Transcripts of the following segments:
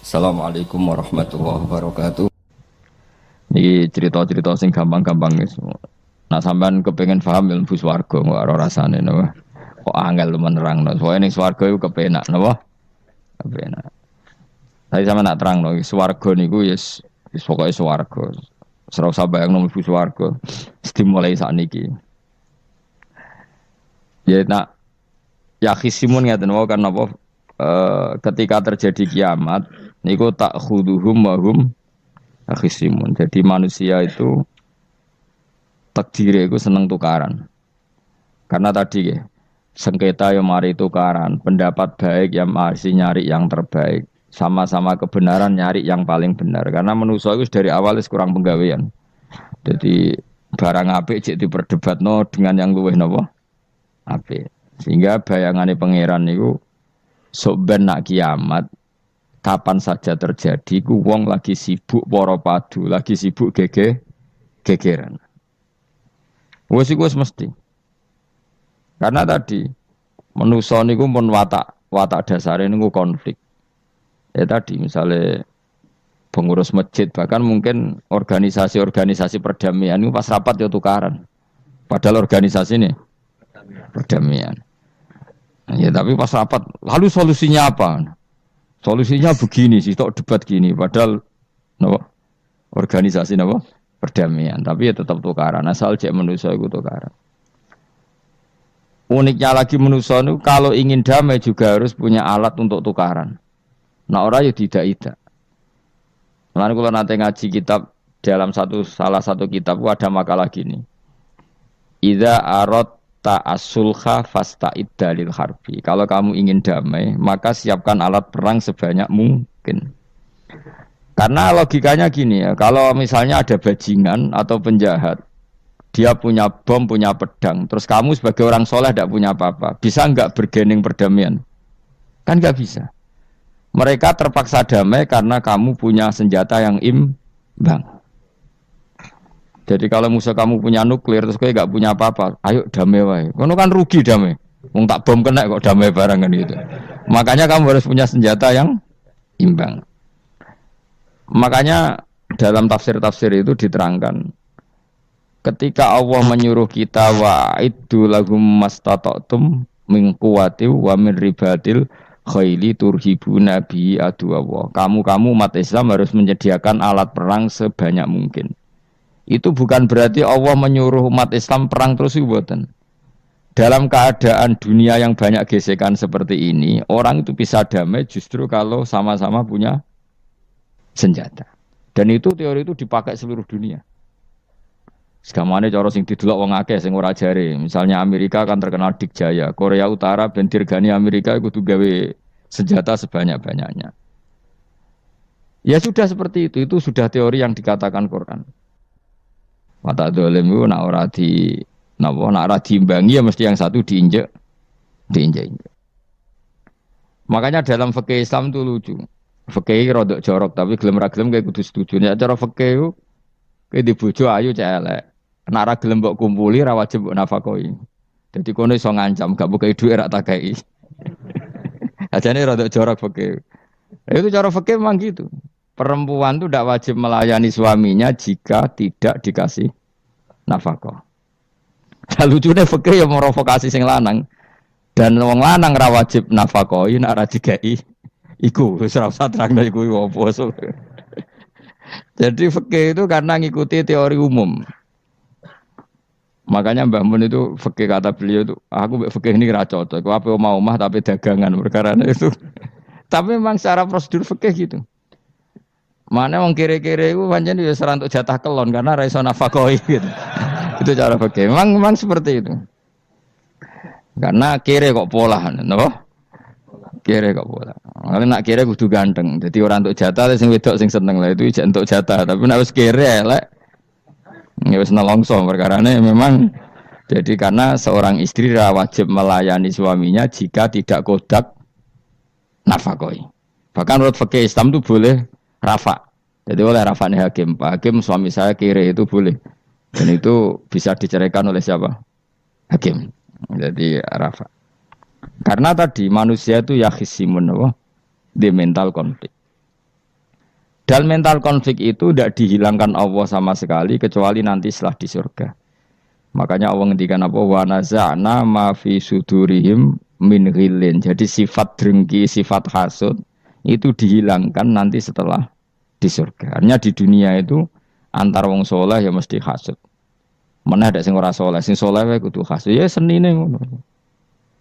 Assalamualaikum warahmatullahi wabarakatuh. Ini cerita-cerita sing gampang-gampang guys. Nah sampean kepengen paham ilmu swarga kok ora rasane napa? Kok angel menerangno. Soale ning swarga iku kepenak napa? Kepenak. Tapi sama nak terangno swarga niku wis pokoke swarga. Ora usah bayangno mlebu swarga. Dimulai sakniki. Ya nak ya khisimun ngaten wae kan napa ketika terjadi kiamat niku tak khuduhum wahum khisimun. Jadi manusia itu takdire itu seneng tukaran. Karena tadi ya, sengketa yang mari tukaran, pendapat baik yang masih nyari yang terbaik, sama-sama kebenaran nyari yang paling benar. Karena manusia itu dari awal kurang penggawean. Jadi barang apik cek diperdebatno dengan yang luwih napa? Apik. Sehingga bayangannya pangeran itu sok ben nak kiamat kapan saja terjadi ku wong lagi sibuk para padu, lagi sibuk gegeran. Wes iku wis mesti. Karena tadi manusa niku pun watak dasare niku konflik. Ya tadi misalnya pengurus masjid bahkan mungkin organisasi-organisasi perdamaian itu pas rapat ya tukaran. Padahal organisasi ini perdamaian. Ya tapi pas rapat lalu solusinya apa? Solusinya begini sih, tok debat gini. Padahal, no, organisasi no, perdamaian. Tapi ya tetap tukaran. Asal cek manusia itu tukaran. Uniknya lagi manusia itu kalau ingin damai juga harus punya alat untuk tukaran. Nah orang ya tidak. Lalu kalau nanti ngaji kitab dalam salah satu kitab ada makalah gini. Idza arad ta'asulha fasta'id dalil harbi. Kalau kamu ingin damai, maka siapkan alat perang sebanyak mungkin. Karena logikanya gini ya, kalau misalnya ada bajingan atau penjahat, dia punya bom, punya pedang, terus kamu sebagai orang soleh tidak punya apa-apa, bisa nggak bergening perdamaian? Kan nggak bisa. Mereka terpaksa damai karena kamu punya senjata yang imbang. Jadi kalau musuh kamu punya nuklir terus kayak gak punya apa-apa, ayo damai wae. Kono kan rugi damai. Wong tak bom kena kok damai bareng kan gitu. Makanya kamu harus punya senjata yang imbang. Makanya dalam tafsir-tafsir itu diterangkan ketika Allah menyuruh kita wa'iddu lahum mastata'tum min quwwati wa min ribatil khaili turhibuna bi aduwwa. Kamu umat Islam harus menyediakan alat perang sebanyak mungkin. Itu bukan berarti Allah menyuruh umat Islam perang terus ibuatan. Dalam keadaan dunia yang banyak gesekan seperti ini, orang itu bisa damai justru kalau sama-sama punya senjata. Dan itu teori itu dipakai seluruh dunia. Segamane cara sing didelok wong akeh sing ora jare. Misalnya Amerika kan terkenal dikjaya, Korea Utara ben dirgani Amerika kudu gawe senjata sebanyak-banyaknya. Ya sudah seperti itu sudah teori yang dikatakan Quran. Mata dolim itu nak ora diimbangi ya mesti yang satu diinjek. Makanya dalam fikih Islam itu lucu. Fikih rodok jorok tapi gelem ra gelem kayak kudu setuju. Nek cara fikih itu kayak dibojo ayu cek elek. Nek ra gelem mbok kumpuli ra wajib mbok nafakoi. Dadi kono iso ngancam gak bukai dhuwit ra takai. Ajane rodok jorok fikih. Itu cara fikih memang gitu. Perempuan itu tidak wajib melayani suaminya jika tidak dikasih nafkah. Lucunya fikih yang merovokasi sing lanang dan wong lanang ra wajib nafkahi nek ra digawe iku wis ora usah terangno iku opo. Jadi fikih itu karena ngikuti teori umum. Makanya Mbah Mun itu fikih kata beliau itu aku mbek fikih ini ra cocok. Aku ape omah tapi dagangan perkara itu. Tapi memang secara prosedur fikih gitu. Mana wong kere-kere itu pancen ya serantuk jatah kelon karena ra iso nafkahi gitu. Itu cara fikih. Memang seperti itu. Karena kere kok pola, napa? Kere kok pola. Kalau nak kere kudu ganteng. Jadi orang untuk jatah sing wedok sing seneng lah itu ijek untuk jatah. Tapi nek wis kere elek ya wis nelongso perkarane memang jadi karena seorang istri wajib melayani suaminya jika tidak kodak nafkahi. Bahkan menurut fikih Islam itu boleh rafa. Jadi oleh rafanya hakim. Pak Hakim suami saya kiri itu boleh. Dan itu bisa diceraikan oleh siapa? Hakim. Jadi rafa. Karena tadi manusia itu yakhisimun di mental konflik. Padahal mental konflik itu tidak dihilangkan Allah sama sekali kecuali nanti setelah di surga. Makanya Allah ngendikan apa wa naza'na ma fi sudurihim min ghillin. Jadi sifat dengki, sifat hasud itu dihilangkan nanti setelah di surga. Artinya di dunia itu antar wong soleh ya mesti hasud. Mana ada sing ora soleh, sing soleh wae kudu hasud. Ya senine ngono.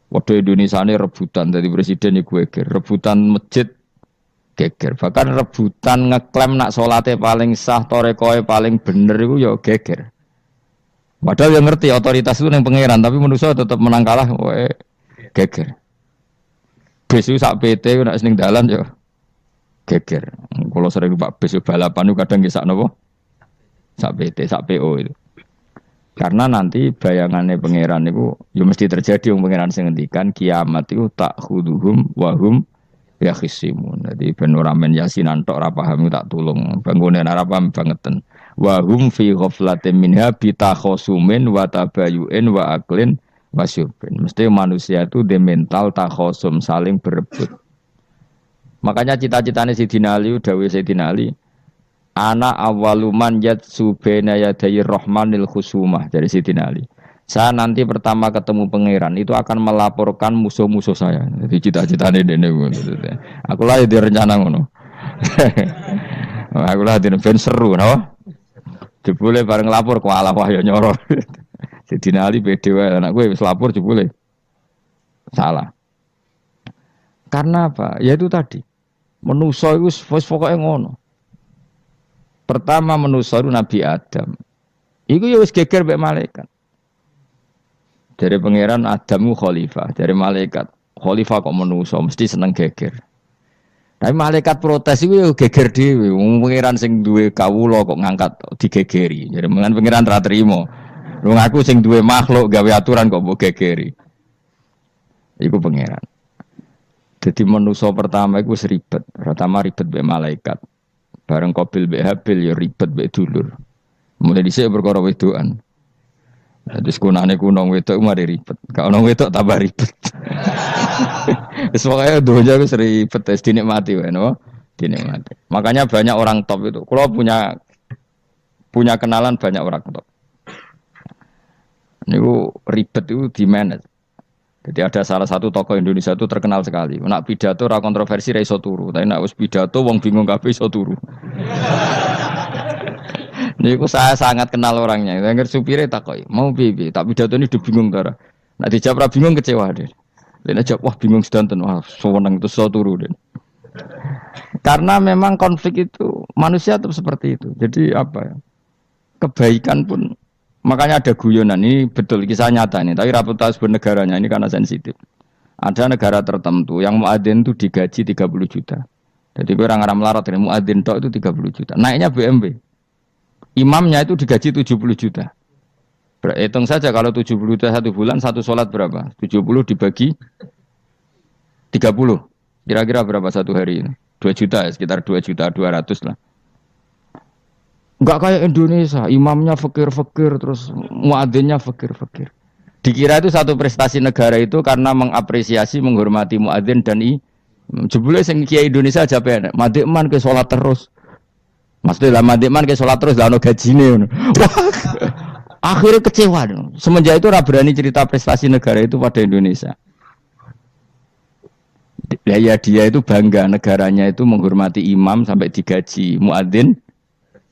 Waduh Indonesia ini rebutan dari presiden iku geger, rebutan masjid geger. Bahkan rebutan ngeklaim nak salate paling sah, torekoe paling bener iku ya geger. Padahal yang ngerti otoritas itu yang pangeran, tapi manusia tetap menang kalah, wae geger. Besu sak PT nak seneng dalan yo geger. Kalau sering Pak besu balapan itu kadang nggih sak napa? Sak PT, sak PO itu. Karena nanti bayangannya pangeran itu ya mesti terjadi yang pangeran sing ngendikan kiamat itu tak khuduhum wahum ya khisimun. Jadi ben ora men yasinan tok ora paham tak tulung. Bangunan ora paham bangeten. Wahum fi ghaflatin minha bitakhosumin wa tabayu'in wa aklin wasyubin. Mesti manusia itu de mental takhosum saling berebut. Makanya cita-citane Sidina Ali dawuh Sidina Ali ana awaluman yatsu baina yaday rahmanil khusumah dari Sidina Ali. Saya nanti pertama ketemu pangeran itu akan melaporkan musuh-musuh saya. Jadi cita-citane dene ngono. Aku lah di rencana ngono. Aku lah di ben seru no. Jebule bareng lapor ku alah wah ya nyoro. Sidina Ali pede wae anak gue wis lapor jebule. Salah. Karena apa? Ya itu tadi. Manusa iku wis pokoke ngono. Pertama manusia itu Nabi Adam. Iku ya wis geger mbek malaikat. Dari pangeran Adamu khalifah, dari malaikat khalifah kok manusia mesti seneng geger. Tapi malaikat protes iku ya geger dhewe. Wong pangeran sing duwe kawula kok ngangkat digegeri. Jadi mengan pangeran ra trimo. Wong aku sing duwe makhluk gawe aturan kok mbok gegeri. Iku pangeran. Jadi manusia pertama iku ribet. Pertama ribet mbek malaikat. Bareng Qabil mbek Habil ya ribet mbek dulur. Mulai dhisik perkara wedokan. Dadi sekunane kunong wedok mari ribet. Ka ono wedok tambah ribet. Wis pokoke donya wis ribet wis dinikmati wae no. Dinikmati. Makanya banyak orang top itu. Kalau punya kenalan banyak orang top. Niku ribet itu di manage. Jadi ada salah satu tokoh Indonesia itu terkenal sekali. Nak pidato ra kontroversi ra iso turu, tapi nak wis pidato wong bingung kabeh iso turu. Niku saya sangat kenal orangnya. Dengar supire takoki, "Mau piye? Tak pidato ini udah bingung ta." Nak dijawab ra bingung kecewa deh. Lek jawab wah bingung sedanten, wah seneng itu iso turu deh. Karena memang konflik itu manusia tetap seperti itu. Jadi apa ya? Kebaikan pun makanya ada guyonan, ini betul kisah nyata ini, tapi reputasi bernegaranya ini karena sensitif. Ada negara tertentu yang muadzin itu digaji 30 juta. Jadi orang Arab melarat ini muadzin tok itu 30 juta. Naiknya BMW. Imamnya itu digaji 70 juta. Hitung saja kalau 70 juta satu bulan, satu sholat berapa? 70 dibagi 30. Kira-kira berapa satu hari ini? 2 juta, sekitar 2 juta 200 lah. Enggak kayak Indonesia, imamnya fakir-fakir, terus muadzinnya fakir-fakir. Dikira itu satu prestasi negara itu karena mengapresiasi, menghormati muadzin dan jebule sing kiai Indonesia aja penak. Madikman ke salat terus. Maksudnya lah madikman ke salat terus lah ono gajine. Wah. Akhirnya kecewa. Semenjak itu ora berani cerita prestasi negara itu pada Indonesia. Ya dia itu bangga negaranya itu menghormati imam sampai digaji, muadzin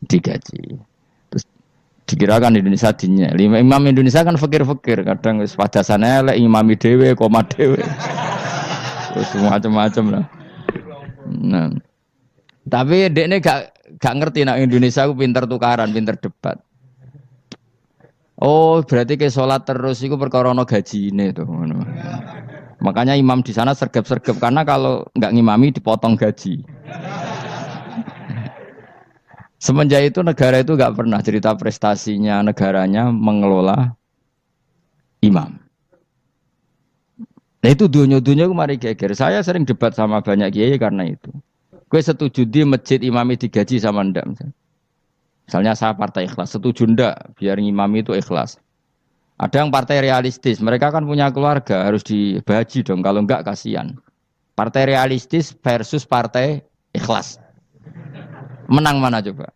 digaji. Terus dikirakan Indonesia dinya. Imam Indonesia kan fakir-fakir, kadang wis padasane elek imami dhewe, koma dhewe. Terus macam-macam lah. Nah. Tapi dekne gak ngerti nak Indonesia ku pinter tukaran, pinter debat. Oh, berarti ke salat terus iku perkara ana gajine to ngono. Makanya imam di sana sergap-sergap karena kalau enggak ngimami dipotong gaji. Semenjak itu negara itu nggak pernah cerita prestasinya negaranya mengelola imam. Nah itu dunia-dunia kemarin geger. Saya sering debat sama banyak kiai karena itu. Gue setuju di masjid imami digaji sama ndak. Misalnya saya partai ikhlas, setuju ndak biar imami itu ikhlas. Ada yang partai realistis, mereka kan punya keluarga harus dibaji dong. Kalau enggak kasihan. Partai realistis versus partai ikhlas. Menang mana coba?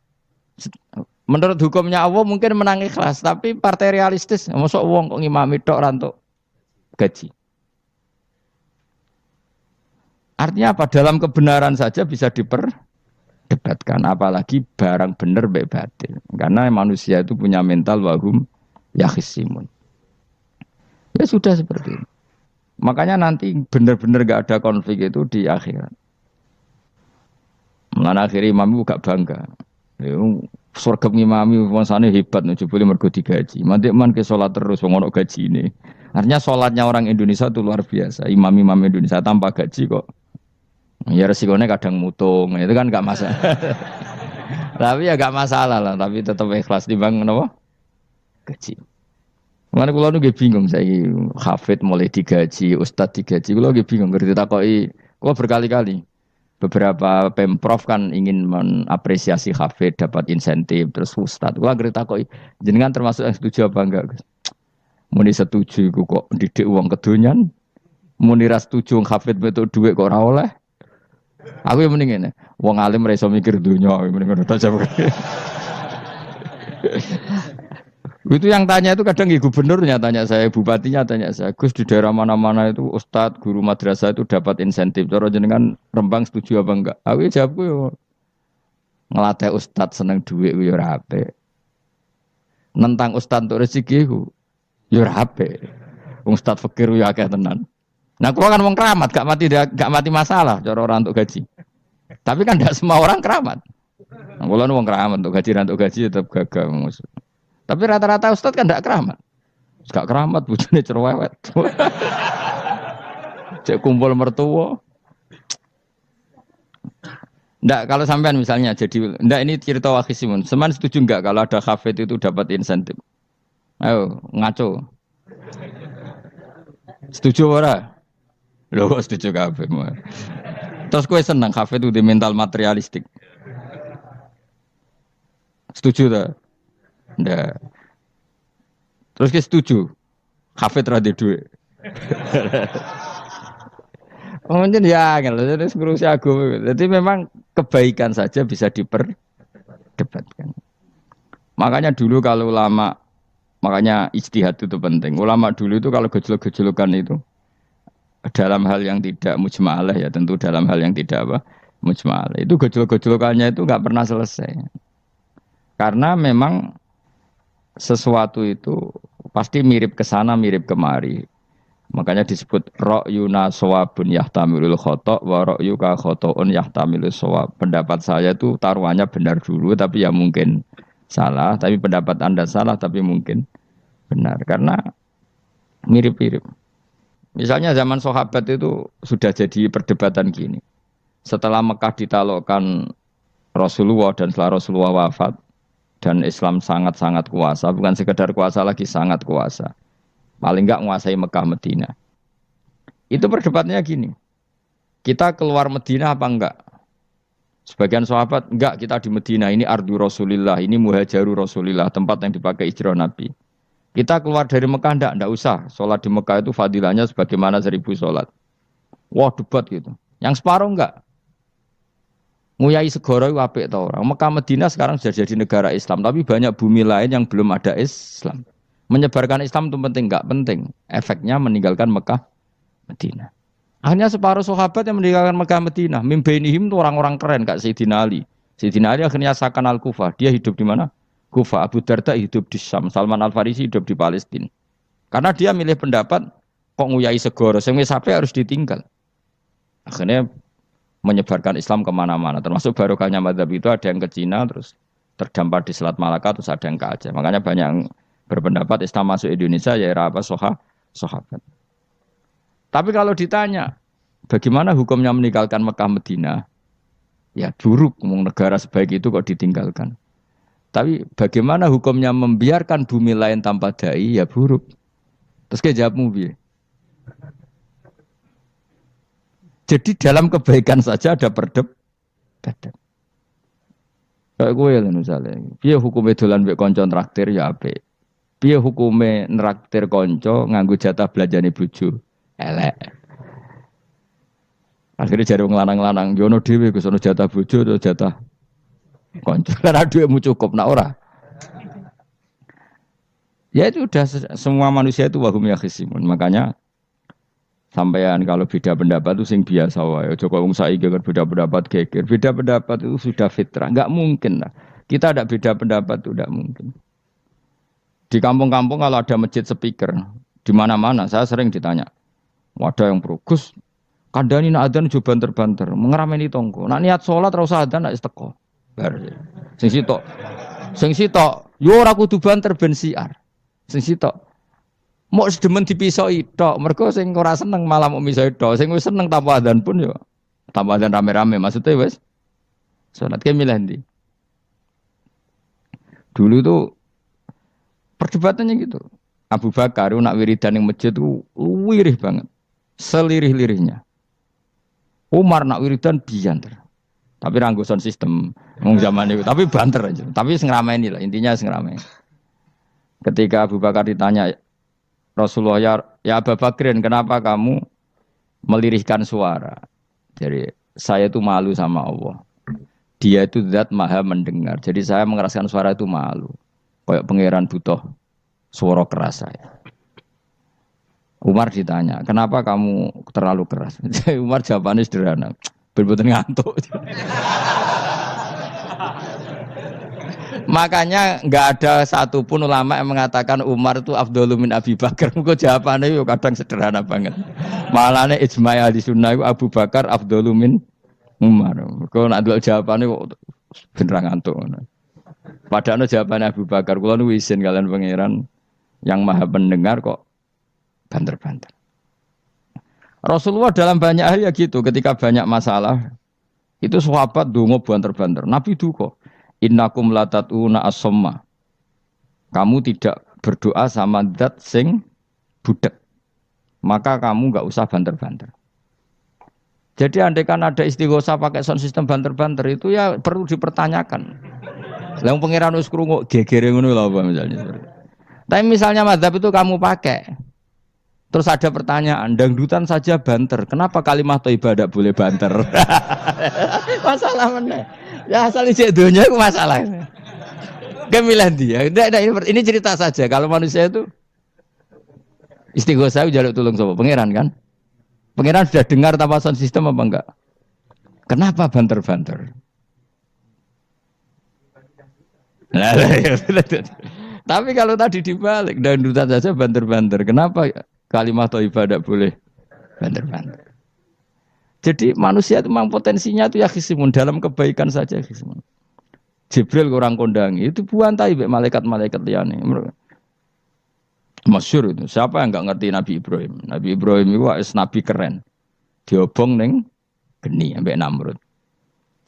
Menurut hukumnya Allah mungkin menang ikhlas, tapi partai realistis, mosok wong kok ngimami tok ora entuk gaji. Artinya apa? Dalam kebenaran saja bisa diperdebatkan, apalagi barang bener mbek batil. Karena manusia itu punya mental wahum yakhisimun. Ya sudah seperti itu. Makanya nanti benar-benar gak ada konflik itu di akhirat. Mulane akhirnya imam gak bangga. Surga ngimami wangsane hebat jebule mergo digaji. Mandek man ke salat terus wong ono gajine. Artinya salatnya orang Indonesia itu luar biasa. Imam-imam Indonesia tanpa gaji kok. Ya resikonya kadang mutung, itu kan gak masalah. Tapi ya gak masalah lah, tapi tetap ikhlas timbang napa? Gaji. Mana kulo nu bingung saya hafid mulai digaji, ustad digaji, kulo bingung ngerti takoki. Kulo berkali-kali. Beberapa pemprov kan ingin mengapresiasi hafid dapat insentif terus ustad. Kulo ngerti takoki jenengan termasuk yang setuju apa enggak? Muni setuju iku kok didik uang kedonyan. Muni ra setuju hafid metu dhuwit kok ora oleh. Aku yang mending ngene, wong alim ra iso mikir dunya, mending ngono ta. Itu yang tanya itu kadang gubernurnya tanya saya, bupatinya tanya saya, Gus di daerah mana-mana itu ustadz, guru madrasah itu dapat insentif. Cara jenengan Rembang setuju apa enggak? Aku jawabku yo ngelatih ustadz seneng duit yo ora apik. Nentang ustadz untuk rezeki ku yo ora apik. Wong ustadz fakir yo akeh tenan. Nah, kula kan wong keramat, gak mati masalah cara orang untuk gaji. Tapi kan tidak semua orang keramat. Nah, kula wong keramat untuk gaji tetap gagal. Tapi rata-rata ustadz kan tidak keramat. Gak keramat, bujune cerewet. Cek kumpul mertua. Ndak, kalau sampean misalnya jadi, ndak ini cerita Wakhisimun. Seman setuju enggak kalau ada hafid itu dapat insentif? Ayo, ngaco. Setuju ora? Loh, kok setuju kabeh. Terus kowe seneng hafid itu di mental materialistik. Setuju tak? Ndak. Terus kita setuju. Hafid ra duwe. Mungkin ya, jadi ngurusi agama. Jadi memang kebaikan saja bisa diperdebatkan. Makanya dulu kalau ulama, makanya ijtihad itu penting. Ulama dulu itu kalau gejolak-gejolokan itu dalam hal yang tidak mujma'alah ya, tentu dalam hal yang tidak apa mujma'alah. Itu gejolak-gejolokannya itu nggak pernah selesai. Karena memang sesuatu itu pasti mirip ke sana, mirip kemari. Makanya disebut ra'yuna shawabun yahtamilul khata' wa ra'yuka khata'un yahtamilus shawab. Pendapat saya itu taruhannya benar dulu tapi ya mungkin salah, tapi pendapat Anda salah tapi mungkin benar karena mirip-mirip. Misalnya zaman sahabat itu sudah jadi perdebatan gini. Setelah Mekah ditaklukkan Rasulullah dan setelah Rasulullah wafat dan Islam sangat-sangat kuasa, bukan sekedar kuasa lagi, sangat kuasa. Paling enggak menguasai Mekah Madinah. Itu perdebatannya gini. Kita keluar Madinah apa enggak? Sebagian sahabat, enggak, kita di Madinah, ini ardu Rasulillah, ini muhajaru Rasulillah, tempat yang dipakai hijrah Nabi. Kita keluar dari Mekah, enggak usah. Sholat di Mekah itu fadilahnya sebagaimana 1000 sholat. Wah, debat gitu. Yang separuh enggak. Nguyai segoro itu apik tau orang. Mekah Madinah sekarang sudah jadi negara Islam, tapi banyak bumi lain yang belum ada Islam. Menyebarkan Islam itu penting, enggak penting. Efeknya meninggalkan Mekah Madinah. Akhirnya separuh sahabat yang meninggalkan Mekah Madinah. Mimbainihim itu orang-orang keren, Kak Sayyidina Ali. Sayyidina Ali akhirnya Sakan Al-Kufah. Dia hidup di mana? Kufah. Abu Darda hidup di Syam. Salman Al-Farisi hidup di Palestina. Karena dia milih pendapat, kok nguyai segoro, sing wis sampai harus ditinggal. Akhirnya menyebarkan Islam kemana-mana. Termasuk barokahnya mazhab itu ada yang ke Cina, terus terdampar di Selat Malaka, terus ada yang ke Aceh. Makanya banyak yang berpendapat Islam masuk Indonesia ya era apa sahabat. Tapi kalau ditanya, bagaimana hukumnya meninggalkan Mekah Madinah? Ya buruk, negara sebaik itu kok ditinggalkan. Tapi bagaimana hukumnya membiarkan bumi lain tanpa dai? Ya buruk. Terus kayak jawabmu piye? Jadi dalam kebaikan saja ada perdebatan. Kayak gue ya misalnya, piye hukumnya dolan mbek kanca traktir ya apik. Piye hukumnya nraktir kanca nganggo jatah belanjane bojo? Elek. Akhirnya jare wong lanang-lanang, yo ono dhewe Gus ono jatah bojo atau jatah Konco karena duitmu cukup nak ora. Ya itu udah semua manusia itu wahum yakhisimun. Makanya sampean kalau beda pendapat itu sing biasa wae. Aja kok wong saiki beda pendapat geger. Beda pendapat itu sudah fitrah. Enggak mungkin lah. Kita ada beda pendapat itu enggak mungkin. Di kampung-kampung kalau ada masjid speaker di mana-mana saya sering ditanya. Wadah yang Gus, kandhani nak adzan jo banter-banter, mengerameni tonggo. Nak niat salat ora usah adzan nak teko. Bar. Sing sitok. Sing sitok, yo ora kudu banter ben siar. Sing sitok mau sedemen dipisoi tok, mergo sing ora seneng malah mau misoi tok, sing wis seneng tanpa adzan pun yo tanpa adzan rame-rame maksudnya wis salat ke milih ndi. Dulu tuh perdebatannya gitu. Abu Bakar nak wiridan ning masjid tuh wirih banget. Selirih-lirihnya. Umar nak wiridan bianter. Tapi ranggo sound system wong zaman itu, tapi banter aja. Tapi sing ngrameni lah, intinya sing ngrameni. Ketika Abu Bakar ditanya Rasulullah, ya Abu Bakrin, kenapa kamu melirihkan suara? Jadi saya itu malu sama Allah. Dia itu zat maha mendengar. Jadi saya mengeraskan suara itu malu. Kayak pangeran butuh suara keras saya. Umar ditanya, kenapa kamu terlalu keras? Umar jawabannya sederhana. Bener-bener ngantuk. Makanya nggak ada satupun ulama yang mengatakan Umar itu afdhalu min Abi Bakar. Kok jawabannya yo kadang sederhana banget. Malahnya ijma' ahli sunnah itu Abu Bakar afdhalu min Umar. Kok nak delok jawabannya kok bener ngantuk. Padahal jawabannya Abu Bakar. Kula nu isin kalian pangeran yang maha pendengar kok banter-banter. Rasulullah dalam banyak hal ya gitu. Ketika banyak masalah itu sahabat donga banter-banter. Nabi duka. Innakum latatuna as-somma. Kamu tidak berdoa sama zat sing budek. Maka kamu enggak usah banter-banter. Jadi andaikan ada istighosah pakai sound system banter-banter itu ya perlu dipertanyakan. Lah pangeran wis krungu gegere ngono lho apa misalnya. Tapi misalnya mazhab itu kamu pakai. Terus ada pertanyaan, dangdutan saja banter. Kenapa kalimat thayyibah tidak boleh banter? Masalah mana? Ya asal ijek dunia itu masalah. Kemilah dia. Ini cerita saja. Kalau manusia itu istighosah jaluk tulung sapa? Pangeran kan? Pangeran sudah dengar tanpa sound system apa enggak? Kenapa banter-banter? Tapi kalau tadi dibalik dangdutan saja banter-banter. Kenapa kalimat thayyibah tidak boleh banter-banter? Jadi manusia itu memang potensinya itu ya khisimun dalam kebaikan saja khisimun. Jibril orang kondangi itu buantai malaikat-malaikat liyane. Masyhur itu. Siapa yang enggak ngerti Nabi Ibrahim? Nabi Ibrahim itu nabi keren. Diobong ning geni ambek Namrud.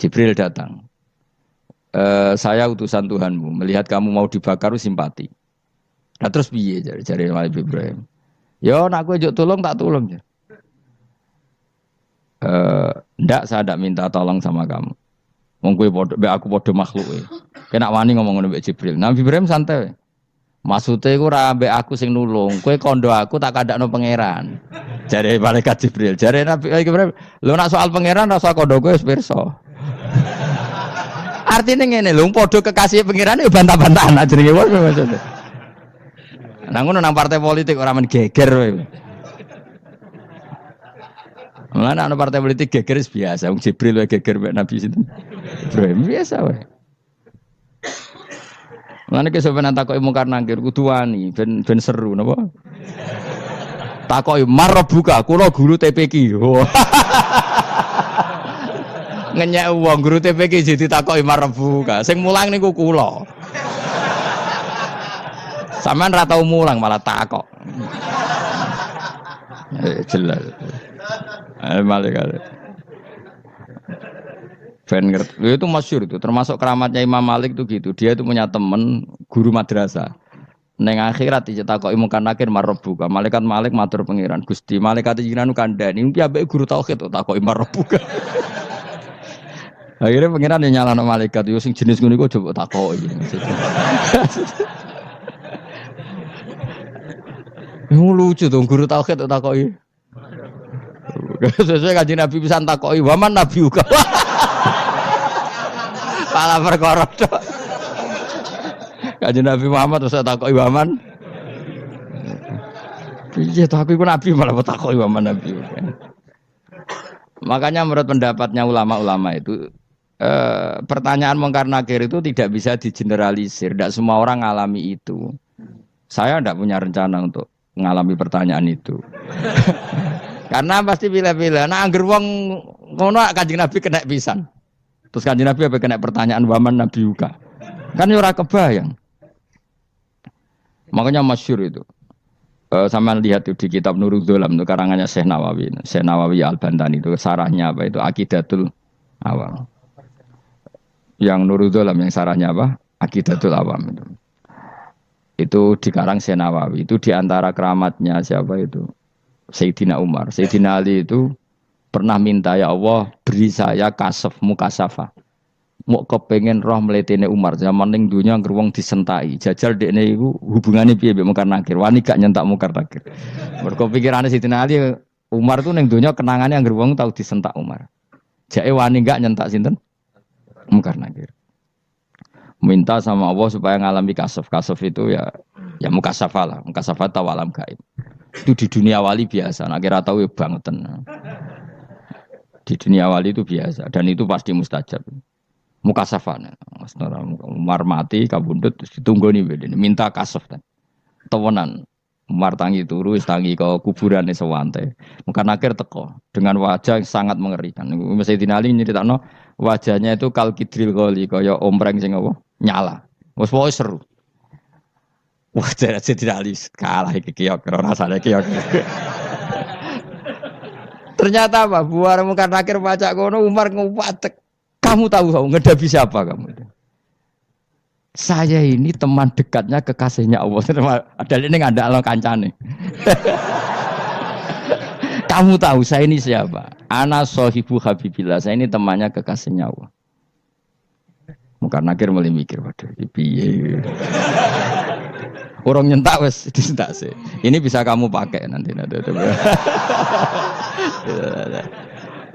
Jibril datang. Saya utusan Tuhanmu, melihat kamu mau dibakar simpati. Nah terus piye jare Nabi Ibrahim? Yo nak kowe njuk tolong tak tolong ya. Ndak saya ndak minta tolong sama kamu. Wong kowe aku padha makhluk e. Kena wani ngomong ngono mbek Jibril. Nabi Ibrahim santai. Maksude iku ora mbek aku sing nulung. Kowe kandha aku tak kandakno pangeran. Jare malaikat Jibril. Jare Nabi Ibrahim, lho nak soal pangeran rasa kandha kowe wis pirsa. Artine ngene lho, padha kekasih pangeran yo bantah-bantahan jenenge wong maksudnya. Nah ngono nang partai politik ora men geger kowe. Mulane ana partai politik geger biasa, wong Jibril wae geger mek Nabi sinten. Ibrahim biasa wae. Mulane ke sampeyan takoki mungkar nangkir kudu wani ben seru napa? Takoki marbuka, kula guru TPQ. Ngenyek wong guru TPQ jadi takoki marbuka. Sing mulang niku kula. Sampeyan ra tau mulang malah takok. Jelas. Malaikat. Ben ngerti. Itu masyhur itu, termasuk keramatnya Imam Malik itu gitu. Dia itu punya teman guru madrasah. Neng akhirat dicetakoki mungkar nakir marbuka. Malaikat Malik matur pangeran. Gusti, malaikat jenengan kandhani piye guru tauhid takoki marbuka. Akhirnya pangeran yang nyalano malaikat yo sing jenis ngono iku coba takoki. Lucu dong guru tauhid takoki. Sesuai Kanjeng Nabi pisan takoki, "Waman nabi uga?" Malah perkara tok. Kanjeng Nabi Muhammad terus takoki Waman. Iya toh aku nabi malah takoki Waman Nabi. Makanya menurut pendapatnya ulama-ulama itu pertanyaan mungkar nakir itu tidak bisa digeneralisir. Tidak semua orang ngalami itu. Saya tidak punya rencana untuk mengalami pertanyaan itu. Karena pasti pilih-pilih. Nah, angger wong ngono Kanjeng Nabi kena pisan. Terus Kanjeng Nabi apa kena pertanyaan Waman Nabi Yuka. Kan ora kebayang. Makanya masyhur itu. Sama lihat itu di kitab Nurul Dholam itu karangannya Syekh Nawawi. Syekh Nawawi Al-Bantani itu sarahnya apa itu Aqidatul Awam. Yang Nurul Dholam yang sarahnya apa? Aqidatul Awam itu. Itu dikarang Syekh Nawawi. Itu diantara keramatnya siapa itu? Sayyidina Umar. Sayyidina Ali itu pernah minta ya Allah beri saya kasaf mukasafah. Mau kepengen roh mletene Umar zaman ning dunya ngerwong disentai. Jajal dekne iku hubungane piye mbek mungkar nakir. Wani gak nyentak mungkar nakir. Mergo pikirane Sayyidina Ali Umar tuh ning dunya kenangane anggere wong tau disentak Umar. Jake wani gak nyentak sinten? Mungkar nakir. Minta sama Allah supaya ngalami kasaf. Kasaf itu ya mukasafah lah. Mukasafah tahu alam gaib. Itu di dunia wali biasa. Nah kira tahu ya bangetan. Di dunia wali itu biasa dan itu pasti mustajab. Mukasafah. Umar mati kabundut ditunggu nih bedene minta kasaf kan. Tawanan. Umar tangi turu tangi ke kuburan sewante. Mungkin akhir teko dengan wajah yang sangat mengerikan. Sayyidina Ali nyeritakno wajahnya itu kal kidril qoli kaya ompreng sing apa nyala. Wes pokoke seru. Wajah Sayyidina Ali kalah iki kiok rasane kiok. Ternyata apa? Buar mungkin akhir pacak kono Umar ngupatek. Kamu tahu ngedapi siapa kamu? Saya ini teman dekatnya kekasihnya Allah. Ada ini nggak ada Allah kancane. Kamu tahu saya ini siapa? Ana sohibu habibillah. Saya ini temannya kekasihnya Allah. Mungkin akhir mulai mikir, waduh, piye. Orang nyentak wes disentak sih. Ini bisa kamu pakai nanti.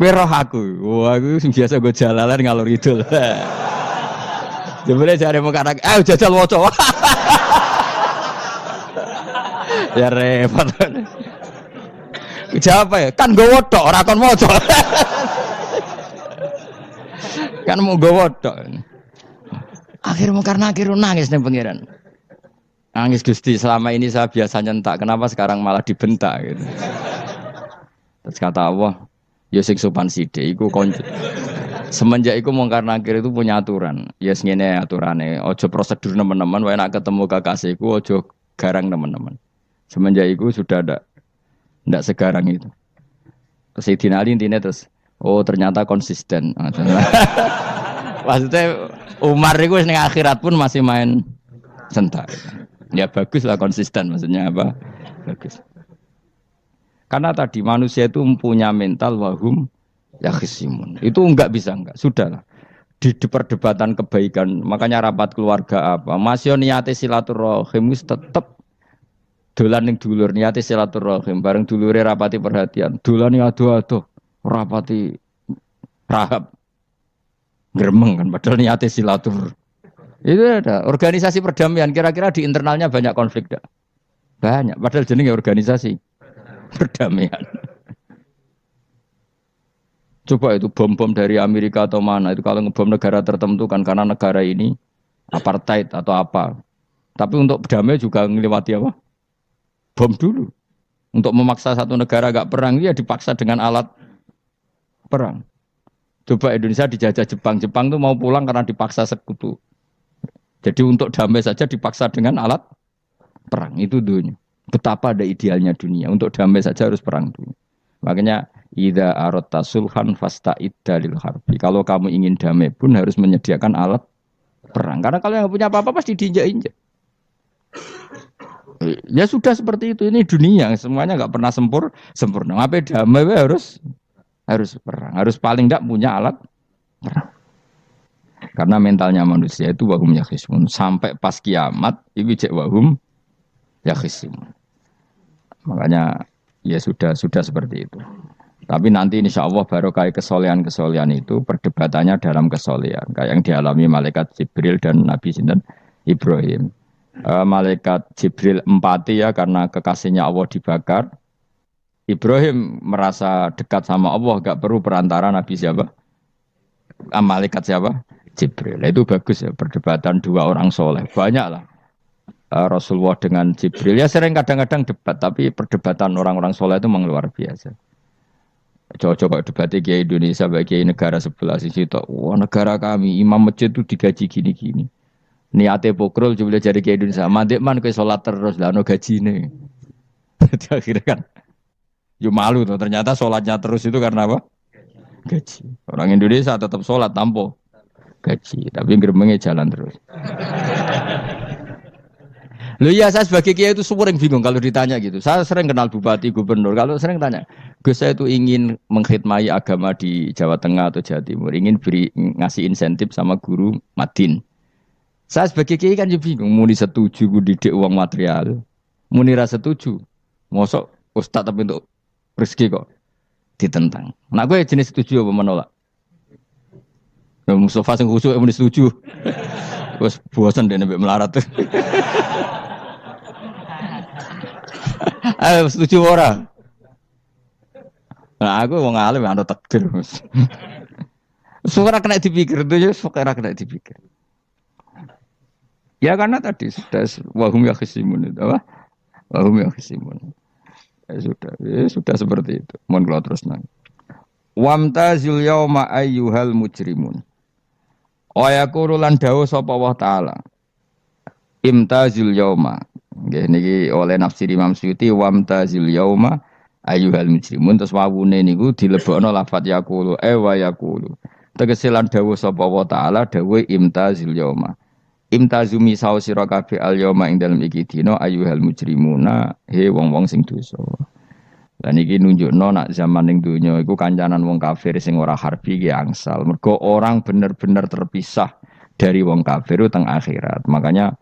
Beroh aku, wah aku biasa gue jalalan ngalor idul. Jebule jare mung karak, jajal waca. Ya repot. Jawab ya, kan gowo tok ora kon maca. Kan mau gowo tok. Akhir mung karena akhir nangis ning pangeran. Nangis Gusti, selama ini saya biasa nyentak, kenapa sekarang malah dibentak gitu. Terus kata Allah, ya sing sopan sithik iku konco. Semenjak iku mungkar nakir itu punya aturan. Ya ngene aturane, ojo prosedur teman-teman, wae nek ketemu kekasihku ojo garang teman-teman. Semenjak iku sudah ndak segarang itu. Sayyidina Ali intine terus, oh ternyata konsisten. Maksudnya Umar itu ning akhirat pun masih main sentak. Ya bagus lah konsisten, maksudnya apa? Bagus. Karena tadi manusia itu mempunyai mental wahum yakhisimun. Itu enggak bisa enggak. Sudahlah. Di perdebatan kebaikan, makanya rapat keluarga apa? Masih niate silaturahim tetap dolan ning dulur niate silaturahim bareng dulure rapati perhatian. Dolan ado-ado rapati rahab. Gremeng kan padahal niate silatur. Itu ada organisasi perdamaian kira-kira di internalnya banyak konflik enggak? Banyak. Padahal jenenge organisasi perdamaian. Coba itu bom-bom dari Amerika atau mana itu kalau ngebom negara tertentu kan karena negara ini apartheid atau apa. Tapi untuk damai juga ngelewati apa? Bom dulu. Untuk memaksa satu negara agak perang dia dipaksa dengan alat perang. Coba Indonesia dijajah Jepang. Jepang tuh mau pulang karena dipaksa sekutu. Jadi untuk damai saja dipaksa dengan alat perang. Itu dunia. Betapa ada idealnya dunia. Untuk damai saja harus perang dulu. Makanya idza aratta sulhan fasta'id dalil harbi. Kalau kamu ingin damai pun harus menyediakan alat perang. Karena kalau yang punya apa-apa pasti diinjak-injak. Ya sudah seperti itu. Ini dunia. Semuanya nggak pernah sempurna. Apa damai harus perang. Harus paling tidak punya alat perang. Karena mentalnya manusia itu wahum yakhisimun. Sampai pas kiamat itu cek wahum yakhisimun. Makanya ya sudah seperti itu. Tapi nanti insya Allah barokah kesolehan-kesolehan itu perdebatannya dalam kesolehan. Kayak yang dialami malaikat Jibril dan Nabi Sinten Ibrahim. Malaikat Jibril empati ya karena kekasihnya Allah dibakar. Ibrahim merasa dekat sama Allah, gak perlu perantara Nabi siapa? Malaikat siapa? Jibril. Nah, itu bagus ya perdebatan dua orang soleh. Banyak lah. Rasulullah dengan Jibril ya sering kadang-kadang debat, tapi perdebatan orang-orang soleh itu memang luar biasa. Coba debat Kiai Indonesia bagi negara sebelah sisi itu, wah negara kami imam masjid itu digaji gini-gini. Niate pokrol coba jadi Kiai Indonesia, mandek man ke sholat terus lah no gaji nih. Akhirnya kan, yo malu tuh ternyata sholatnya terus itu karena apa? Gaji. Orang Indonesia tetap sholat tanpa gaji, tapi gerbangnya jalan terus. Loh iya saya sebagai kiai itu sering bingung kalau ditanya gitu. Saya sering kenal bupati, gubernur. Kalau sering tanya, Gus saya itu ingin mengkhidmati agama di Jawa Tengah atau Jawa Timur, ingin ngasih insentif sama guru Madin. Saya sebagai kiai kan juga bingung. Muni setuju gue didik uang material, muni rasa setuju. Mosok ustad tapi untuk rezeki kok ditentang. Nah gue jenis setuju apa menolak? Mustafa sing khusuk muni setuju. Terus bosan deh nabi melarat. Ayo setuju orang. Nah aku wong alim ana takdir. Suara kena dipikir itu ya suara kena dipikir. Ya karena tadi sudah wahum ya khisimun itu apa? Wahum ya khisimun. Ya sudah seperti itu. Mohon kalau terus nang. Wamtazil yauma ayyuhal mujrimun. Wa yaqulu lan dawuh sapa Allah taala. Imtazil yauma. Nggih niki oleh nafsir Imam Suyuti wamtazil yauma ayyuhal mujrimun terus wawune niku dilebokno lafat yaqulu wa yaqulu. Tegese lan dawuh sapa Allah taala dawuh imtazil yauma. Imtazumi saw sira kabeh al yauma ing dalem iki dina ayyuhal mujrimuna he wong-wong sing dosa. Lan iki nunjukno nak zaman ning donya iku kancanan wong kafir sing ora harbi ki angsal. Mergo orang bener-bener terpisah dari wong kafir teng akhirat. Makanya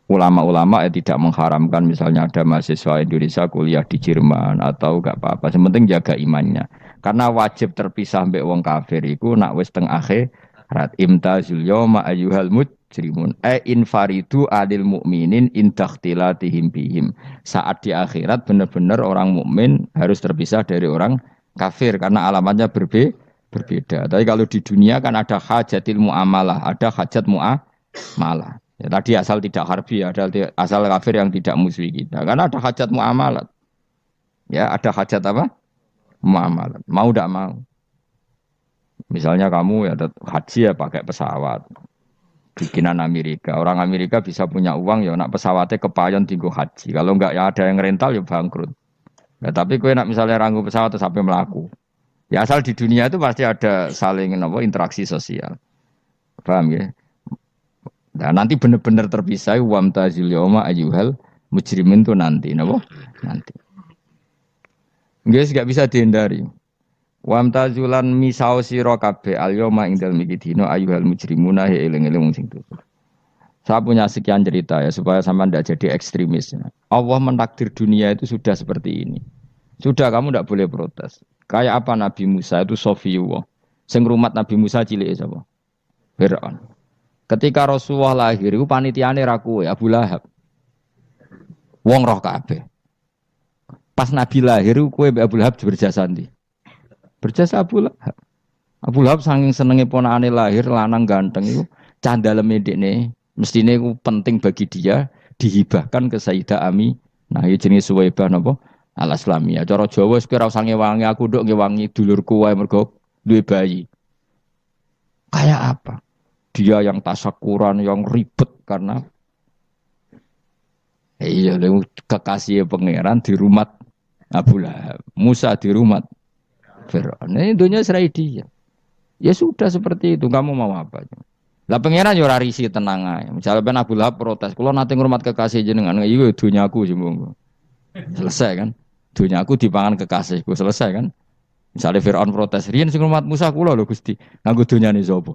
ulama-ulama tidak mengharamkan misalnya ada mahasiswa Indonesia kuliah di Jerman atau enggak apa-apa. Sementing jaga imannya. Karena wajib terpisah mbek wong kafir iku nak wis teng akhirat. Imtazul yauma ayyuhal mujrimun. Infaridu adil mukminin indakhtilatihim bihim. Saat di akhirat benar-benar orang mukmin harus terpisah dari orang kafir karena alamatnya berbeda. Tapi kalau di dunia kan ada hajatil muamalah, ada hajat muamalah. Ya, tadi asal tidak harbi, ada asal kafir yang tidak musuhi kita. Karena ada hajat muamalat. Ya, ada hajat apa? Muamalat. Mau tidak mau. Misalnya kamu ya haji ya pakai pesawat. Bikinan Amerika. Orang Amerika bisa punya uang ya nak pesawatnya kepayon tinggal haji. Kalau enggak ya ada yang rental ya bangkrut. Ya, tapi kue nak misalnya ranggu pesawat terus sampai melaku. Ya asal di dunia itu pasti ada saling interaksi sosial. Paham ya? Nah, nanti benar-benar terpisah wamtazil yauma ayyuhal mujrimin itu nanti, napa? Nanti. Guys, enggak bisa dihindari. Wamtazulan misau sira kabeh al yauma ing dalem iki dina ayyuhal mujrimuna he eling-eling sing dosa. Saya punya sekian cerita ya supaya sampean tidak jadi ekstremis. Allah mentakdir dunia itu sudah seperti ini. Sudah kamu tidak boleh protes. Kayak apa Nabi Musa itu Sofiyullah. Sing rumat Nabi Musa cilik sapa? Fir'aun. Ketika Rasulullah lahir itu panitiane ra kowe Abu Lahab. Wong roh kabeh. Pas Nabi lahir kowe mbek Abu Lahab berjasa ndi? Berjasa Abu Lahab. Abu Lahab saking senenge ponakane lahir lanang ganteng iku candaleme dekne mestine iku penting bagi dia dihibahkan ke Sayyidah Ami. Nah, iki jenenge Suwaibah napa? Al-Islamiyah. Cara Jawa wis ora usah ngewangi aku nduk ngewangi dulurku wae mergo duwe bayi. Kayak apa? Dia yang tasakuran, yang ribet karena iya, kekasih pangeran di rumah Abu Lahab, Musa di rumah Fir'aun. Ini dunia serai dia. Ya sudah seperti itu. Kamu mau apa? Lah pangeran yo ora risi tenang ae. Misalnya Abu Lahab protes, "Kulo nate ngurmat kekasih jenengan, iya dunyaku sih monggo." Selesai kan? Dunyaku dipangan kekasihku, selesai kan? Misalnya Fir'aun protes, "Riyen sing ngurmat Musa kula lho Gusti, nganggo dunyane sapa?"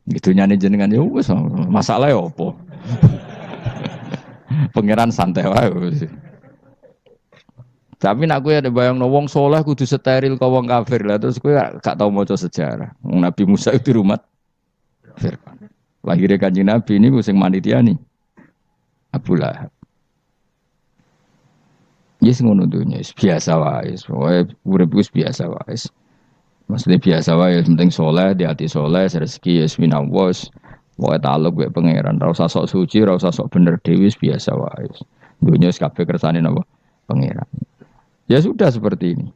Dunyane jenengan ya wis masalah ya apa? Pangeran santai wae. Tapi nak kowe ada bayangno wong saleh kudu steril kok wong kafir lah terus kowe gak tau maca sejarah. Nabi Musa itu rumah Fir'aun. Lahirnya Kanjeng Nabi niku sing manitiani Abu Lahab. Yes ngono dunya biasa wae. Pokoke urip wis biasa wae. Maksudnya biasa wae penting saleh, di hati saleh, rezeki yes minallah. Pokoke taluk mek pangeran, ora usah sok suci, ora usah sok bener dhewe biasa wae. Dunya wis kabeh kersane napa? Pangeran. Ya sudah seperti ini.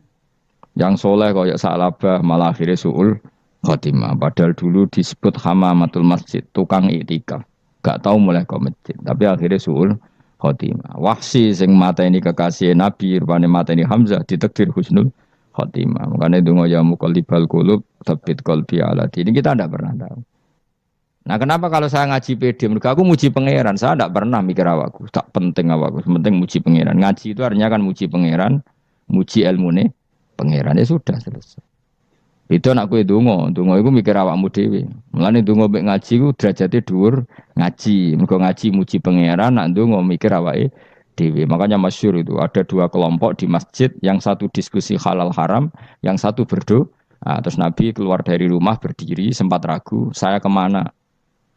Yang soleh kayak Sa'labah malah akhirnya su'ul khotimah. Padahal dulu disebut hamamatul masjid, tukang iktikaf. Gak tahu mulai ke masjid, tapi akhirnya su'ul khotimah. Wahsi sing mata ini kekasih Nabi, rupanya mata ini Hamzah, ditakdir husnul khotimah. Makanya itu ya muqallibal qulub, tsabbit qalbi ala dini. Kita tidak pernah tahu. Nah kenapa kalau saya ngaji PD, mereka aku muji pangeran, saya tidak pernah mikir awakku, tak penting awakku, penting muji pangeran. Ngaji itu artinya kan muji pangeran, muji ilmune pangeran, ya sudah selesai. Itu anak kue dongo itu mikir awakmu dewe. Mulane dongo mek ngaji ku derajate dhuwur ngaji, mergo ngaji muji pangeran, nak dongo mikir awake dewe. Makanya masyhur itu ada dua kelompok di masjid, yang satu diskusi halal haram, yang satu berdoa. Nah, terus Nabi keluar dari rumah berdiri, sempat ragu, saya kemana?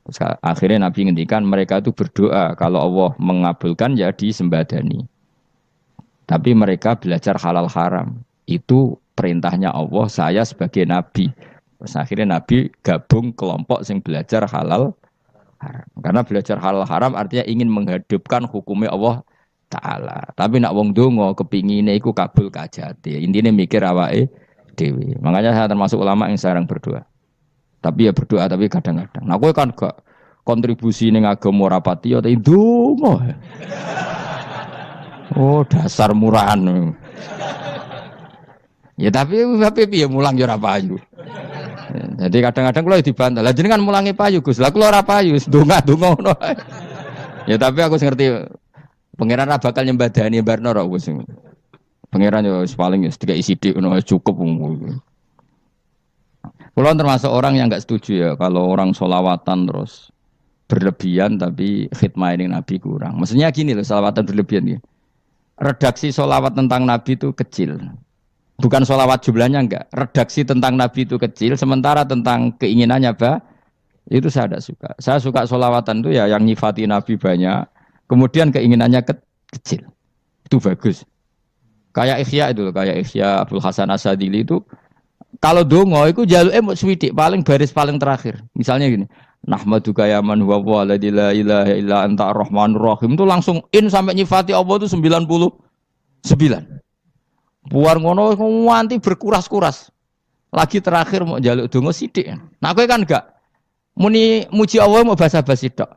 Terus akhirnya Nabi ngendikan mereka itu berdoa kalau Allah mengabulkan ya disembadani. Tapi mereka belajar halal haram. Itu perintahnya Allah, saya sebagai Nabi. Terus akhirnya Nabi gabung kelompok yang belajar halal haram. Karena belajar halal haram artinya ingin menghidupkan hukumnya Allah Ta'ala. Tapi nak wong dongo kepingine iku kabul kajati. Intinya mikir awake dewi. Makanya saya termasuk ulama yang jarang berdoa. Tapi ya berdoa tapi kadang-kadang. Nah kowe kan gak kontribusi ning agama rapati ya ndonga. Oh dasar murahan. Ya tapi piye mulang ya ora payu. Jadi kadang-kadang kula dibantah. Lah jenengan mulangi payu Gus. Lah kula ora payu, ndonga-ndonga ngono. Ya tapi aku ngerti pangeran ra bakal nyembadani barno ra wis. Pangeran yo paling sedikit isi dik ngono cukup. Kula termasuk orang yang enggak setuju ya kalau orang sholawatan terus berlebihan tapi khidmah ini Nabi kurang. Maksudnya gini loh, sholawatan berlebihan ya. Redaksi sholawat tentang Nabi itu kecil. Bukan sholawat jumlahnya enggak. Redaksi tentang Nabi itu kecil, sementara tentang keinginannya itu saya tidak suka. Saya suka sholawatan itu ya yang nyifati Nabi banyak, kemudian keinginannya kecil. Itu bagus. Kayak Ikhya itu loh, kayak Ikhya Abdul Hasan Asadili itu kalau dongo itu jaluk mau swidik paling baris paling terakhir. Misalnya gini, nahmaduka ya man huwa la ilaha illa anta ar-rahmanur rahim itu langsung in sampai nyifati Allah itu 99. Buar ngono nganti berkuras-kuras. Lagi terakhir mau jaluk dongo sithik. Nah kowe kan enggak muni muji Allah mau basa-basi tok.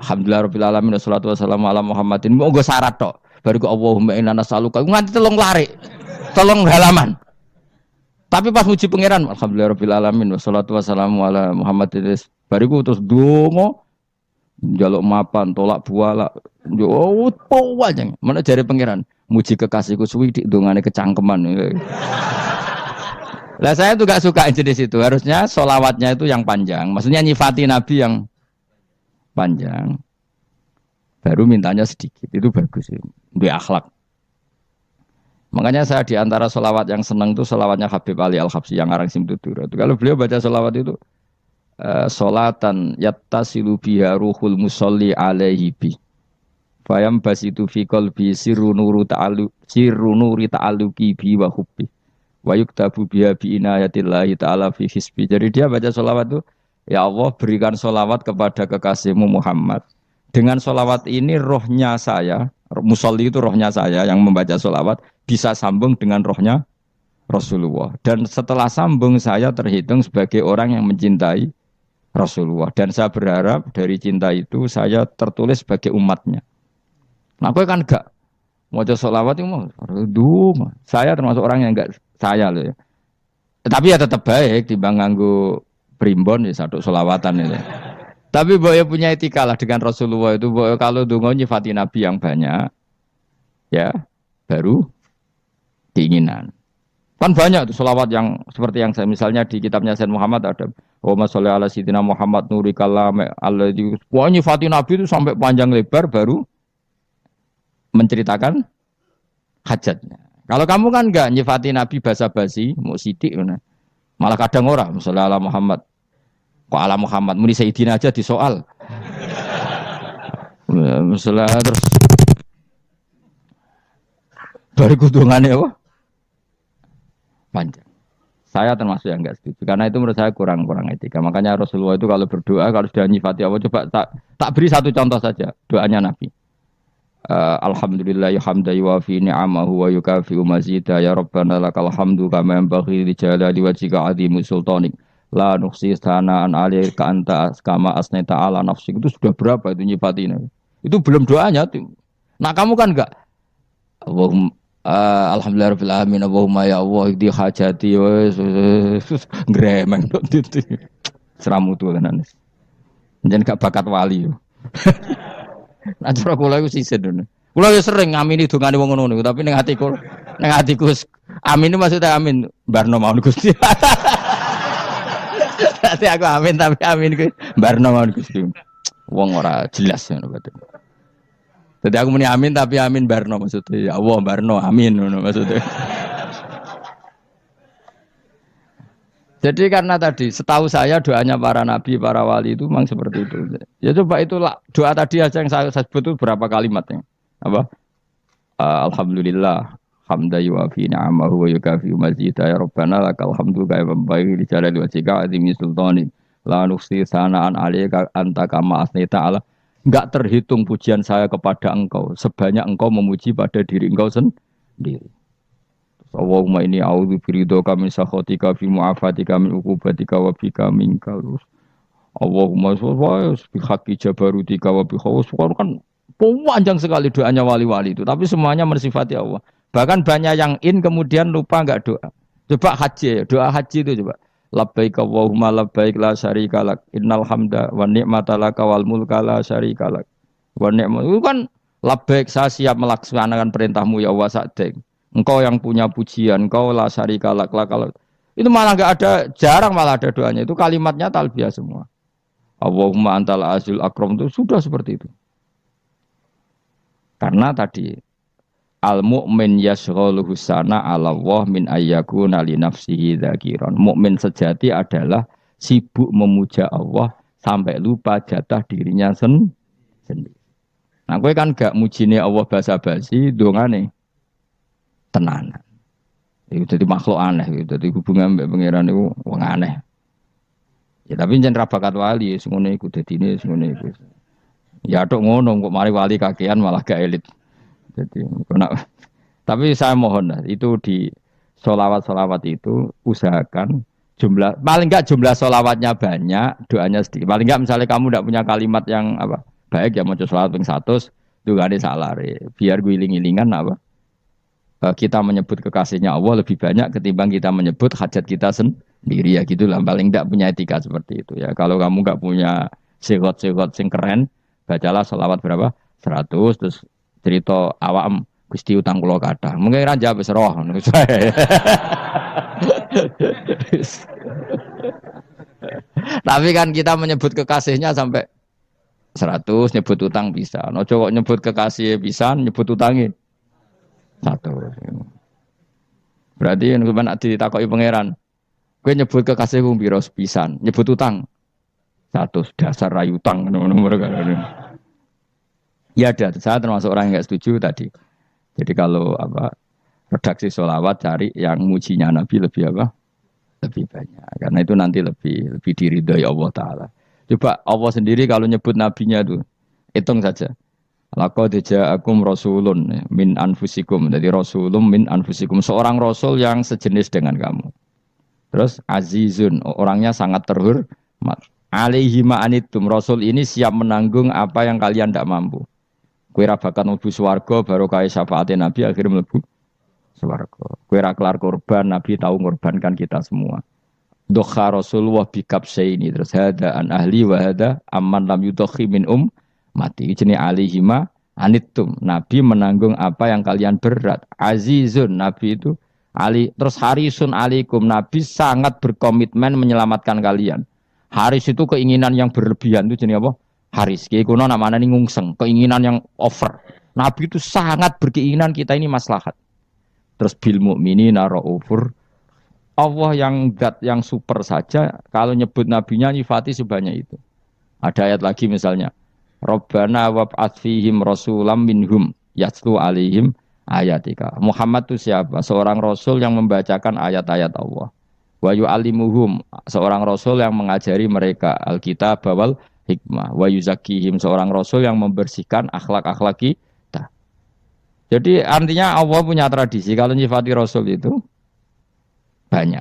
Alhamdulillahirabbil alamin wassalatu wassalamu ala Muhammadin. Mau nggo syarat tok. Baru ke Allahumma inna nas'aluka nganti telung lari. Telung halaman. Tapi pas muji pangeran, alhamdulillahirabbil alamin wassalatu wassalamu ala Muhammadin. Bariku terus dongo njaluk mapan, tolak buala. Yo aja. Mana jare pangeran, muji kekasihku suwi dik dongane kecangkeman. Lah saya tuh gak suka jenis itu. Harusnya sholawatnya itu yang panjang. Maksudnya nyifati Nabi yang panjang. Baru mintanya sedikit. Itu bagus sih. Duwe akhlak. Makanya saya di antara sholawat yang senang itu sholawatnya Habib Ali Al-Habsyi yang arang Simtutura. Kalau beliau baca sholawat itu sholatan yattasilu biha ruhul musolli alaihi bi. Fayam basitu fi qalbi sirru nuri ta'alluqi bi wa hubbi. Wa yuktabu biha bi inayatillahi ta'ala fi hisbi. Jadi dia baca sholawat itu, ya Allah berikan sholawat kepada kekasihmu Muhammad. Dengan sholawat ini rohnya saya, musolli itu rohnya saya yang membaca sholawat, bisa sambung dengan rohnya Rasulullah. Dan setelah sambung saya terhitung sebagai orang yang mencintai Rasulullah. Dan saya berharap dari cinta itu saya tertulis sebagai umatnya. Nah aku kan enggak mau sholawat itu mau, saya termasuk orang yang enggak saya loh ya. Tapi ya tetap baik dibanding nganggo primbon ya satu sholawatan itu. Tapi boyo punya etika lah dengan Rasulullah itu. Boyo kalau dongo nyifati Nabi yang banyak, ya baru keinginan. Kan banyak tuh sholawat yang seperti yang saya misalnya di kitabnya Sayyid Muhammad ada Allahumma sholli ala sayyidina Muhammad nuri kalam alladzi. Wah nyifati Nabi itu sampai panjang lebar baru menceritakan hajatnya. Kalau kamu kan enggak nyifati Nabi basa-basi, mau sidik mana. Malah kadang orang, misalnya ala Muhammad. Kok ala Muhammad, muni Sayyidina aja disoal. Misalnya terus baru kudungannya apa? Panjang. Saya termasuk yang enggak setuju. Karena itu menurut saya kurang etika. Makanya Rasulullah itu kalau berdoa, kalau sudah nyifati Allah, coba tak beri satu contoh saja. Doanya Nabi. Alhamdulillah hamda yuwafi ni'amahu wa yukafi'u mazida ya Rabbana lakal hamdu kama yanbaghi li jalali wajhika 'azimi sultanik la nuhsi sana'an 'alaika anta kama asnaita 'ala nafsik. Itu sudah berapa itu nyifatina? Itu belum doanya tuh. Nah, kamu kan enggak Allahumma alhamdulillahirabbil alamin Allahumma ya Allah di hajati gremeng tok itu. Seramutu tenan. Njen gak bakat wali. Nah, cara kula iku sisih ngono. Kula ya sering ngamini dongane wong ngono niku, tapi ning atiku amin itu maksudnya amin barno mawon Gusti. Dadi aku amin tapi amin kuwi barno mawon Gusti. Wong ora jelas ngono berarti. Dadi aku muni amin tapi amin barno maksudnya. Ya Allah barno amin ngono maksudnya. Jadi karena tadi setahu saya doanya para nabi, para wali itu memang seperti itu. Ya coba itulah doa tadi aja yang saya sebut itu berapa kalimatnya. Apa? Alhamdulillah hamda yuwafi ni'amahu wa yukafi mazida ya Rabbana lakal hamdu kama yanbaghi li jalali wajhika 'azimi sultanik la nuhsi sana'an 'alaika anta kama asnaita 'ala. Enggak terhitung pujian saya kepada engkau sebanyak engkau memuji pada diri engkau sendiri. Allahumma inni a'udzu biridhoka min sakhatika fi mu'afatika min uqubatika wa bika minkal. Allahumma sholli bi haqqi jabarutika wa bi khawas. Kan panjang sekali doanya wali-wali itu, tapi semuanya mensifati Allah. Bahkan banyak yang kemudian lupa enggak doa. Coba haji ya, doa haji itu coba. Labbaik Allahumma labbaik la syarika lak innal hamda wa ni'mata laka wal mulka la syarika lak. Wa ni'mat itu kan labbaik saya siap melaksanakan perintahmu ya Allah sa'dek. Engkau yang punya pujian, engkau la syarika lak kalau itu malah enggak ada, jarang malah ada doanya. Itu kalimatnya talbiyah semua. Allahumma antal azil akram itu sudah seperti itu. Karena tadi al mu'min yashghaluhu sana 'ala Allah min ayyakuna li nafsihi dzakiran. Mukmin sejati adalah sibuk memuja Allah sampai lupa jatah dirinya sendiri. Nah, kowe kan gak mujine Allah basa-basi, dongane tenanan. Itu jadi makhluk aneh, itu jadi hubungan mbek pangeran itu wong aneh. Ya tapi jan ra bakat wali, ngono iku dadine ngono iku. Ya tok ngono kok mari wali kakean malah gak elit. Jadi tapi saya mohon lah, itu di sholawat itu usahakan jumlah paling enggak jumlah sholawatnya banyak, doanya sedikit. Paling enggak misalnya kamu tidak punya kalimat yang apa baik ya mau sholawat ping 100 itu gak ada salah biar gue iling-ilingan apa kita menyebut kekasihnya Allah lebih banyak ketimbang kita menyebut hajat kita sendiri ya gitulah. Paling enggak punya etika seperti itu ya. Kalau kamu enggak punya sigot-sigot sing keren, bacalah sholawat berapa 100 terus cerita awam Gusti utang kula kathah. Mungkin ra jawab wis roh ngono. Tapi kan kita menyebut kekasihnya sampai 100, nyebut utang bisa. Ojo kok nyebut kekasih pisan, nyebut utangnya 1. Berarti nek nek ditakoki pangeran, kowe nyebut kekasihku piro pisan, nyebut utang 100 dasar ra utang ngono mereka. Ya ada, saya termasuk orang yang enggak setuju tadi. Jadi kalau apa redaksi sholawat cari yang mujinya Nabi lebih apa? Lebih banyak. Karena itu nanti lebih diridhoi Allah Taala. Coba Allah sendiri kalau nyebut nabinya itu hitung saja. Laqad ja'akum rasulun min anfusikum. Jadi rasulun min anfusikum, seorang rasul yang sejenis dengan kamu. Terus azizun, orangnya sangat terhormat. Alaihi ma'anitum, rasul ini siap menanggung apa yang kalian tidak mampu. Kowe ra bakat mlebu swarga baru kae syafaate Nabi akhirnya mlebu swarga. Kowe ra kelar korban, Nabi tahu ngorbankan kita semua. Dokha Rasulullah bikap ini terus hada an ahli wa hada amman lam yudokhi min mati jenenge alihima anittum. Nabi menanggung apa yang kalian berat. Azizun, Nabi itu ali terus harisun alaikum, Nabi sangat berkomitmen menyelamatkan kalian. Haris itu keinginan yang berlebihan itu jenenge apa? Haris, kiai kuno namanya ini ngungseng, keinginan yang over. Nabi itu sangat berkeinginan kita ini maslahat. Terus bil mukminina raufur. Allah yang zat yang super saja kalau nyebut nabinya nyifati sebanyak itu. Ada ayat lagi misalnya, Rabbana wab'ats fihim rasulam minhum yatlu alaihim ayatika. Muhammad itu siapa? Seorang rasul yang membacakan ayat-ayat Allah. Wa yu'allimuhum, seorang rasul yang mengajari mereka alkitab wal hikmah. Wa yuzakkihim, seorang rasul yang membersihkan akhlak-akhlak kita. Jadi artinya Allah punya tradisi kalau nyifati rasul itu banyak.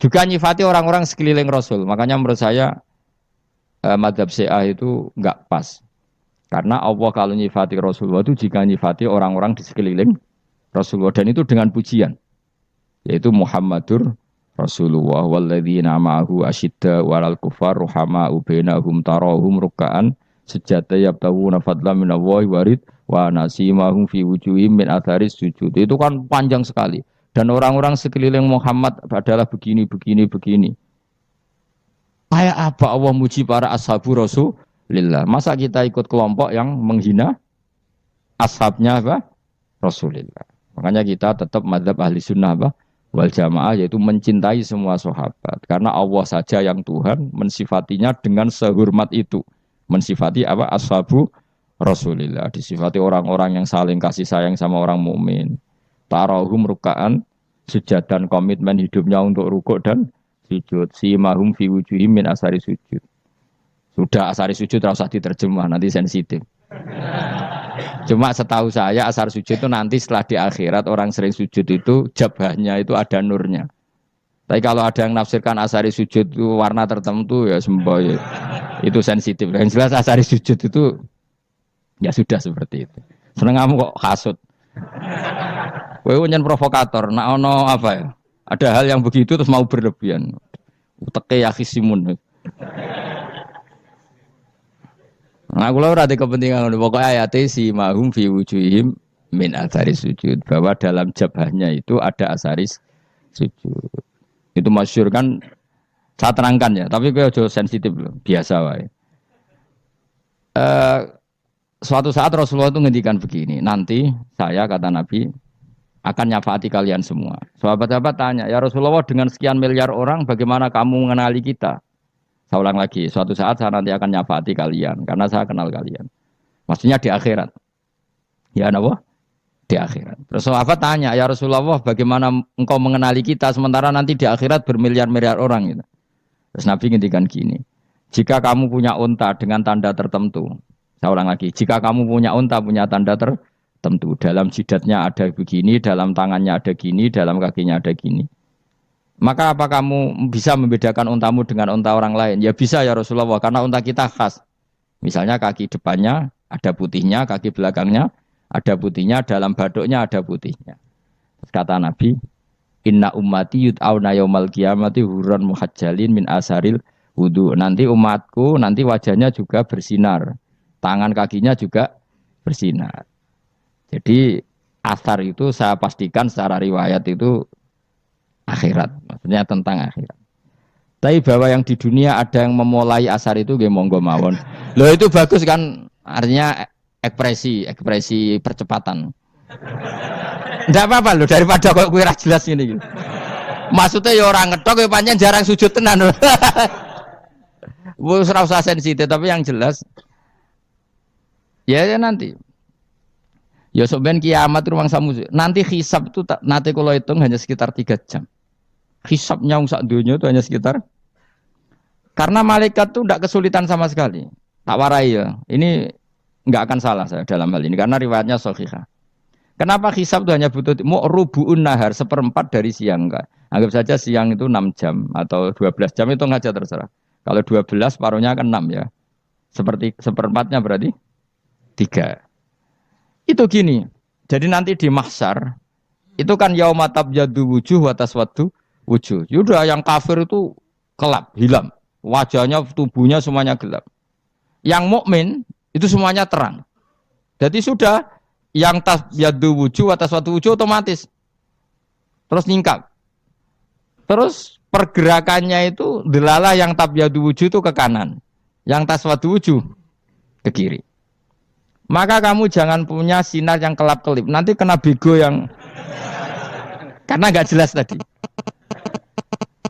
Juga nyifati orang-orang sekeliling rasul. Makanya menurut saya madzhab Syiah itu enggak pas. Karena Allah kalau nyifati Rasulullah itu jika nyifati orang-orang di sekeliling Rasulullah dan itu dengan pujian. Yaitu Muhammadur Rasulullah walladzina ma'ahu asyidda walal kufar ruhama'u bainahum tarahum ruk'an sujada yabtaguna fadlan minallahi warid wa nasimahum fi wujuhim min atharis sujud. Itu kan panjang sekali. Dan orang-orang sekeliling Muhammad adalah begini. Kayak apa Allah muji para ashabu Rasulillah? Masa kita ikut kelompok yang menghina ashabnya apa? Rasulillah. Makanya kita tetap madzhab ahli sunnah apa? Wal jamaah, yaitu mencintai semua sahabat. Karena Allah saja yang Tuhan mensifatinya dengan sehormat itu. Mensifati apa? Ashabu Rasulillah. Disifati orang-orang yang saling kasih sayang sama orang mukmin. Tarahum ruka'an, sujud dan komitmen hidupnya untuk rukuk dan sujud. Simahum fi wujuhim min asari sujud. Sudah asari sujud tidak usah diterjemah, nanti sensitif. Cuma setahu saya asar sujud itu nanti setelah di akhirat orang sering sujud itu jabahnya itu ada nurnya. Tapi kalau ada yang nafsirkan asari sujud itu warna tertentu ya semboy. Itu sensitif. Yang jelas asari sujud itu ya sudah seperti itu. Seneng kamu kok kasut. Kowe nyen provokator, nak ono apa ya? Ada hal yang begitu terus mau berlebihan. Uteke ya khisimun. Nah, kula ora ada kepentingan pokoknya ayat si mahum fi wujuhim min atharis sujud, bahwa dalam jabahnya itu ada asaris sujud. Itu masyhur kan, saya terangkan ya, tapi kowe aja sensitif loh, biasa wae. Suatu saat Rasulullah itu ngendikan begini, nanti saya kata Nabi akan nyafaati kalian semua. Sahabat-sahabat tanya, ya Rasulullah dengan sekian miliar orang bagaimana kamu mengenali kita? Saya ulang lagi, suatu saat saya nanti akan nyafaati kalian karena saya kenal kalian. Maksudnya di akhirat. Ya napa? Di akhirat. Terus sahabat tanya, ya Rasulullah bagaimana engkau mengenali kita sementara nanti di akhirat bermiliar-miliar orang gitu. Terus Nabi ngendikan gini, jika kamu punya unta dengan tanda tertentu, saya ulang lagi, jika kamu punya unta punya tanda tertentu, dalam jidatnya ada begini, dalam tangannya ada gini, dalam kakinya ada gini. Maka apa kamu bisa membedakan untamu dengan unta orang lain? Ya bisa ya Rasulullah, karena unta kita khas. Misalnya kaki depannya ada putihnya, kaki belakangnya ada putihnya, dalam baduknya ada putihnya. Kata Nabi, inna ummati yud'auna yaumal qiyamati hurran muhajjalin min asaril wudu. Nanti umatku, nanti wajahnya juga bersinar. Tangan kakinya juga bersinar. Jadi asar itu saya pastikan secara riwayat itu akhirat, maksudnya tentang akhirat. Tapi bahwa yang di dunia ada yang memulai asar itu nggih monggo mawon. Loh itu bagus kan, artinya ekspresi percepatan. Enggak apa-apa loh, daripada kok kowe ra jelas ngene iki. Maksudnya ya orang ngetok ya pancen jarang sujud tenan. Wis ora usah sensitif, tapi yang jelas ya nanti. Ya sebenarnya kiamat ruang samu. Nanti hisab itu nanti kalau hitung hanya sekitar 3 jam. Hisabnya sak dunia itu hanya sekitar. Karena malaikat itu tidak kesulitan sama sekali. Tak warai ya. Ini enggak akan salah saya dalam hal ini karena riwayatnya sahihah. Kenapa hisab itu hanya butuh rubu'un nahar, 1/4 dari siang enggak. Anggap saja siang itu 6 jam atau 12 jam itu aja terserah. Kalau 12 paruhnya kan 6 ya. Seperti 1/4-nya berarti 3. Itu gini, jadi nanti di mahsyar itu kan yaumatab jadu wujuh wa taswaddu wujuh. Yaudah yang kafir itu kelap, hilang, wajahnya, tubuhnya semuanya gelap. Yang mukmin itu semuanya terang. Jadi sudah yang tabyadu wujuh wa taswaddu wujuh otomatis terus nyingkap. Terus pergerakannya itu delala yang tabyadu wujuh itu ke kanan, yang taswaddu wujuh ke kiri. Maka kamu jangan punya sinar yang kelap-kelip. Nanti kena bego yang Karena nggak jelas tadi.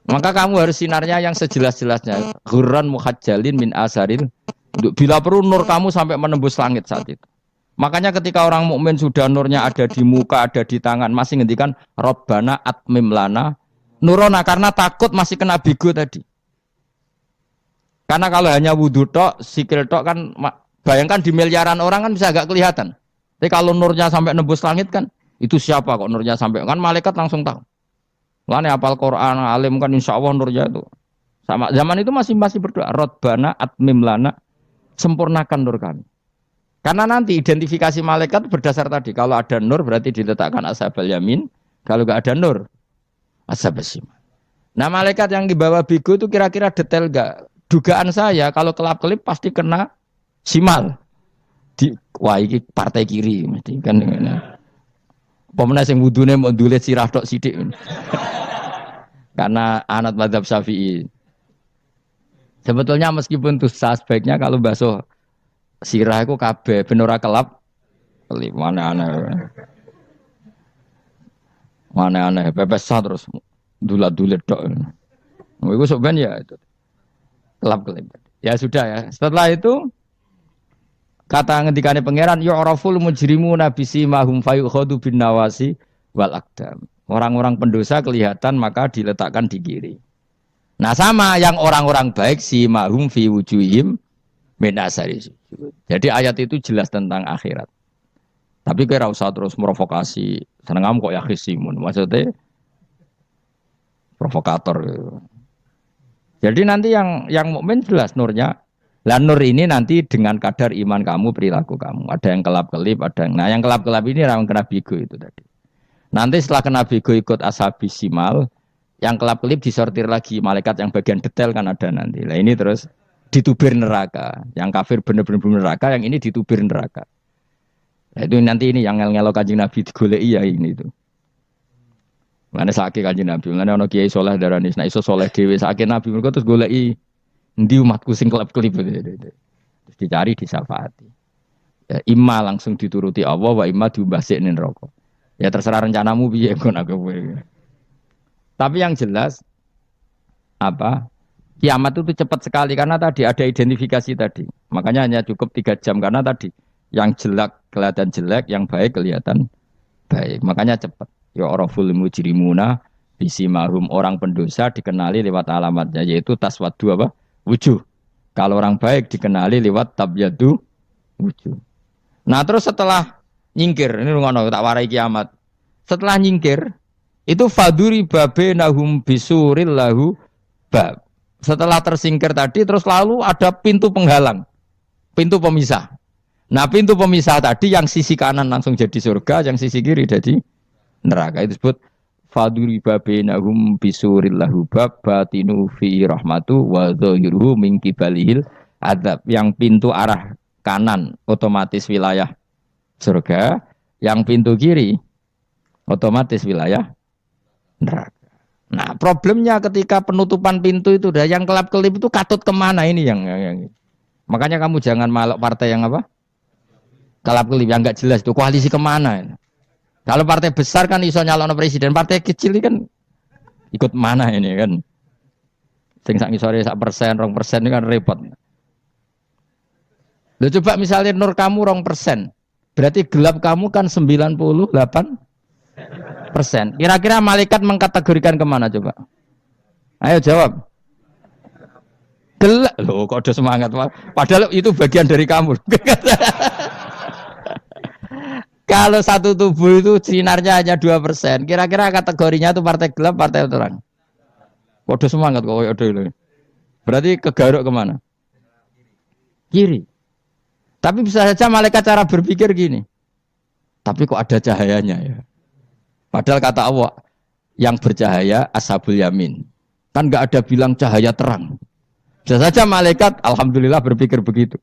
Maka kamu harus sinarnya yang sejelas-jelasnya. Ghurran muhajjalin min asaril. Bila perlu nur kamu sampai menembus langit saat itu. Makanya ketika orang mukmin sudah nurnya ada di muka, ada di tangan, masih ngendikan Rabbana atmim lana nurona, karena takut masih kena bigo tadi. Karena kalau hanya wudhu tok, sikil tok kan, bayangkan di miliaran orang kan bisa agak kelihatan. Tapi kalau nurnya sampai nembus langit kan, itu siapa kok nurnya sampai, kan malaikat langsung tahu. Lane hafal Quran, alim kan insya Allah nurnya itu. Sama zaman itu masih berdoa, Rabbana atmim lana, sempurnakan nur kami. Karena nanti identifikasi malaikat berdasar tadi. Kalau ada nur berarti diletakkan ashabal yamin. Kalau nggak ada nur, ashabal shimal. Nah malaikat yang dibawa bigo itu kira-kira detail nggak? Dugaan saya kalau kelap-kelip pasti kena simal. Wah ini partai kiri. Kan, pemenang yang wudhunya mau dulet sirah tok sidik. Karena anak mazhab Syafi'i. Sebetulnya meskipun dosa sebaiknya kalau basuh sirah itu kabeh ben ora kelap kelip mana aneh pepes terus dulat-dulit tok. Iku sok ben ya itu. Kelap kelip. Ya sudah ya. Setelah itu kata ngendikane pangeran yu'raful mujrimuna bisimahum fayukhadu bin nawasi wal aqdam. Orang-orang pendosa kelihatan maka diletakkan di kiri. Nah sama yang orang-orang baik simahum fi wujuhim min asari sujud. Jadi ayat itu jelas tentang akhirat. Tapi kira usah terus provokasi. Seneng kamu kok yakin Simon. Maksudnya provokator. Jadi nanti yang mukmin jelas nurnya. Lah nur ini nanti dengan kadar iman kamu, perilaku kamu. Ada yang kelap-kelip, ada yang. Nah yang kelap-kelip ini orang kena bigo itu tadi. Nanti setelah kena bigo ikut ashabis simal, yang kelap-kelip disortir lagi malaikat yang bagian detail kan ada nanti. Lah ini terus ditubir neraka. Yang kafir benar-benar neraka, yang ini ditubir neraka. Nah, itu nanti ini yang ngel-ngelok Kanjeng Nabi digoleki ya ini itu. Mana sakit Kanjeng Nabi, mana ono kiai soleh darani nek iso soleh dhewe sakit Nabi mergo terus goleki endi umatku sing kelep-kelip. Terus dicari disyafaati. Ya imma langsung dituruti Allah wa imma diumbasik ning neraka. Ya terserah rencanamu piye kon aku. Tapi yang jelas apa? Kiamat itu cepat sekali karena tadi ada identifikasi tadi. Makanya hanya cukup 3 jam karena tadi yang jelek kelihatan jelek, yang baik kelihatan baik. Makanya cepat. Ya oraful mujrimuna bisimahum, orang pendosa dikenali lewat alamatnya yaitu taswaddu apa? Wujuh. Kalau orang baik dikenali lewat tabyadu wujuh. Nah, terus setelah nyingkir, ini ngono tak warai kiamat. Setelah nyingkir itu faduri babenahum bisuril lahu bab. Setelah tersingkir tadi terus lalu ada pintu penghalang, pintu pemisah. Nah pintu pemisah tadi yang sisi kanan langsung jadi surga, yang sisi kiri jadi neraka. Itu disebut faduri babenahum bisuril lahu bab batinu fi rahmatu wa dhahiruhu min qibalihil adzab. Yang pintu arah kanan otomatis wilayah surga, yang pintu kiri otomatis wilayah neraka. Nah problemnya ketika penutupan pintu itu dah yang kelap-kelip itu katut kemana ini yang makanya kamu jangan malok partai yang apa kelap-kelip yang nggak jelas itu koalisi kemana. Kalau partai besar kan iso nyalon presiden, partai kecil ini kan ikut mana ini kan sing sak ngisore 1%, 2% ini kan repot. Lo coba misalnya nur kamu 2%, berarti gelap kamu kan 98%. Kira-kira malaikat mengkategorikan kemana coba? Ayo jawab. Gelap. Loh kok ada semangat. Padahal itu bagian dari kamu. Kalau satu tubuh itu sinarnya hanya 2%. Kira-kira kategorinya itu partai gelap, partai terang. Kok ada semangat kok ada ini. Berarti kegaruk kemana? Kiri. Tapi bisa saja malaikat cara berpikir gini. Tapi kok ada cahayanya ya? Padahal kata Allah, yang bercahaya ashabul yamin. Kan nggak ada bilang cahaya terang. Bisa saja malaikat, alhamdulillah berpikir begitu.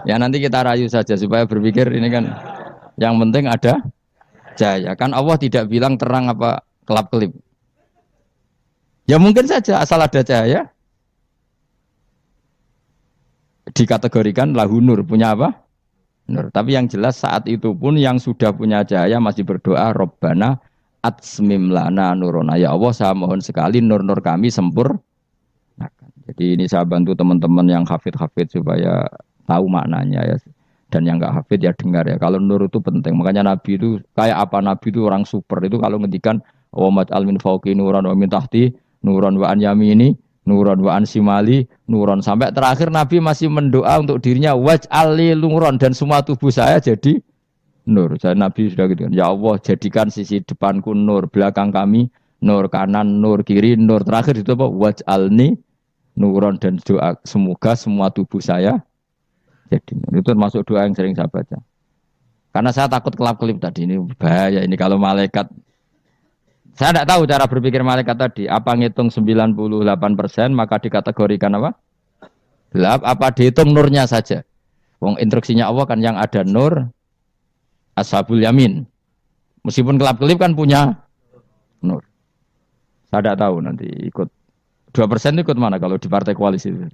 Ya nanti kita rayu saja supaya berpikir ini kan, yang penting ada cahaya. Kan Allah tidak bilang terang apa kelap-kelip. Ya mungkin saja asal ada cahaya, dikategorikan lahu nur, punya apa? Nur. Tapi yang jelas saat itu pun yang sudah punya cahaya masih berdoa Rabbana atsmim lana nurona. Ya Allah, saya mohon sekali nur-nur kami sempurnakan. Jadi ini saya bantu teman-teman yang hafid-hafid supaya tahu maknanya ya. Dan yang enggak hafid ya dengar ya. Kalau nur itu penting. Makanya Nabi itu kayak apa, Nabi itu orang super. Itu kalau ngendikan wa mat'al min fauqi nuran wa min tahti nuran wa an yamini nuran wa an simali nuran, sampai terakhir Nabi masih mendoa untuk dirinya waj'al li nuran, dan semua tubuh saya jadi nur. Saya Nabi sudah gitu kan. Ya Allah, jadikan sisi depanku nur, belakang kami nur, kanan nur, kiri nur. Terakhir itu apa? Waj'alni nuron, dan doa semoga semua tubuh saya jadi nur. Itu termasuk doa yang sering saya baca. Karena saya takut kelap-kelip tadi, ini bahaya ini kalau malaikat. Saya tidak tahu cara berpikir malaikat tadi. Apa ngitung 98% maka dikategorikan apa? Gelap. Apa dihitung nurnya saja? Wong instruksinya Allah kan yang ada nur ashabul yamin. Meskipun kelap-kelip kan punya nur. Saya tidak tahu nanti ikut 2% ikut mana kalau di partai koalisi itu.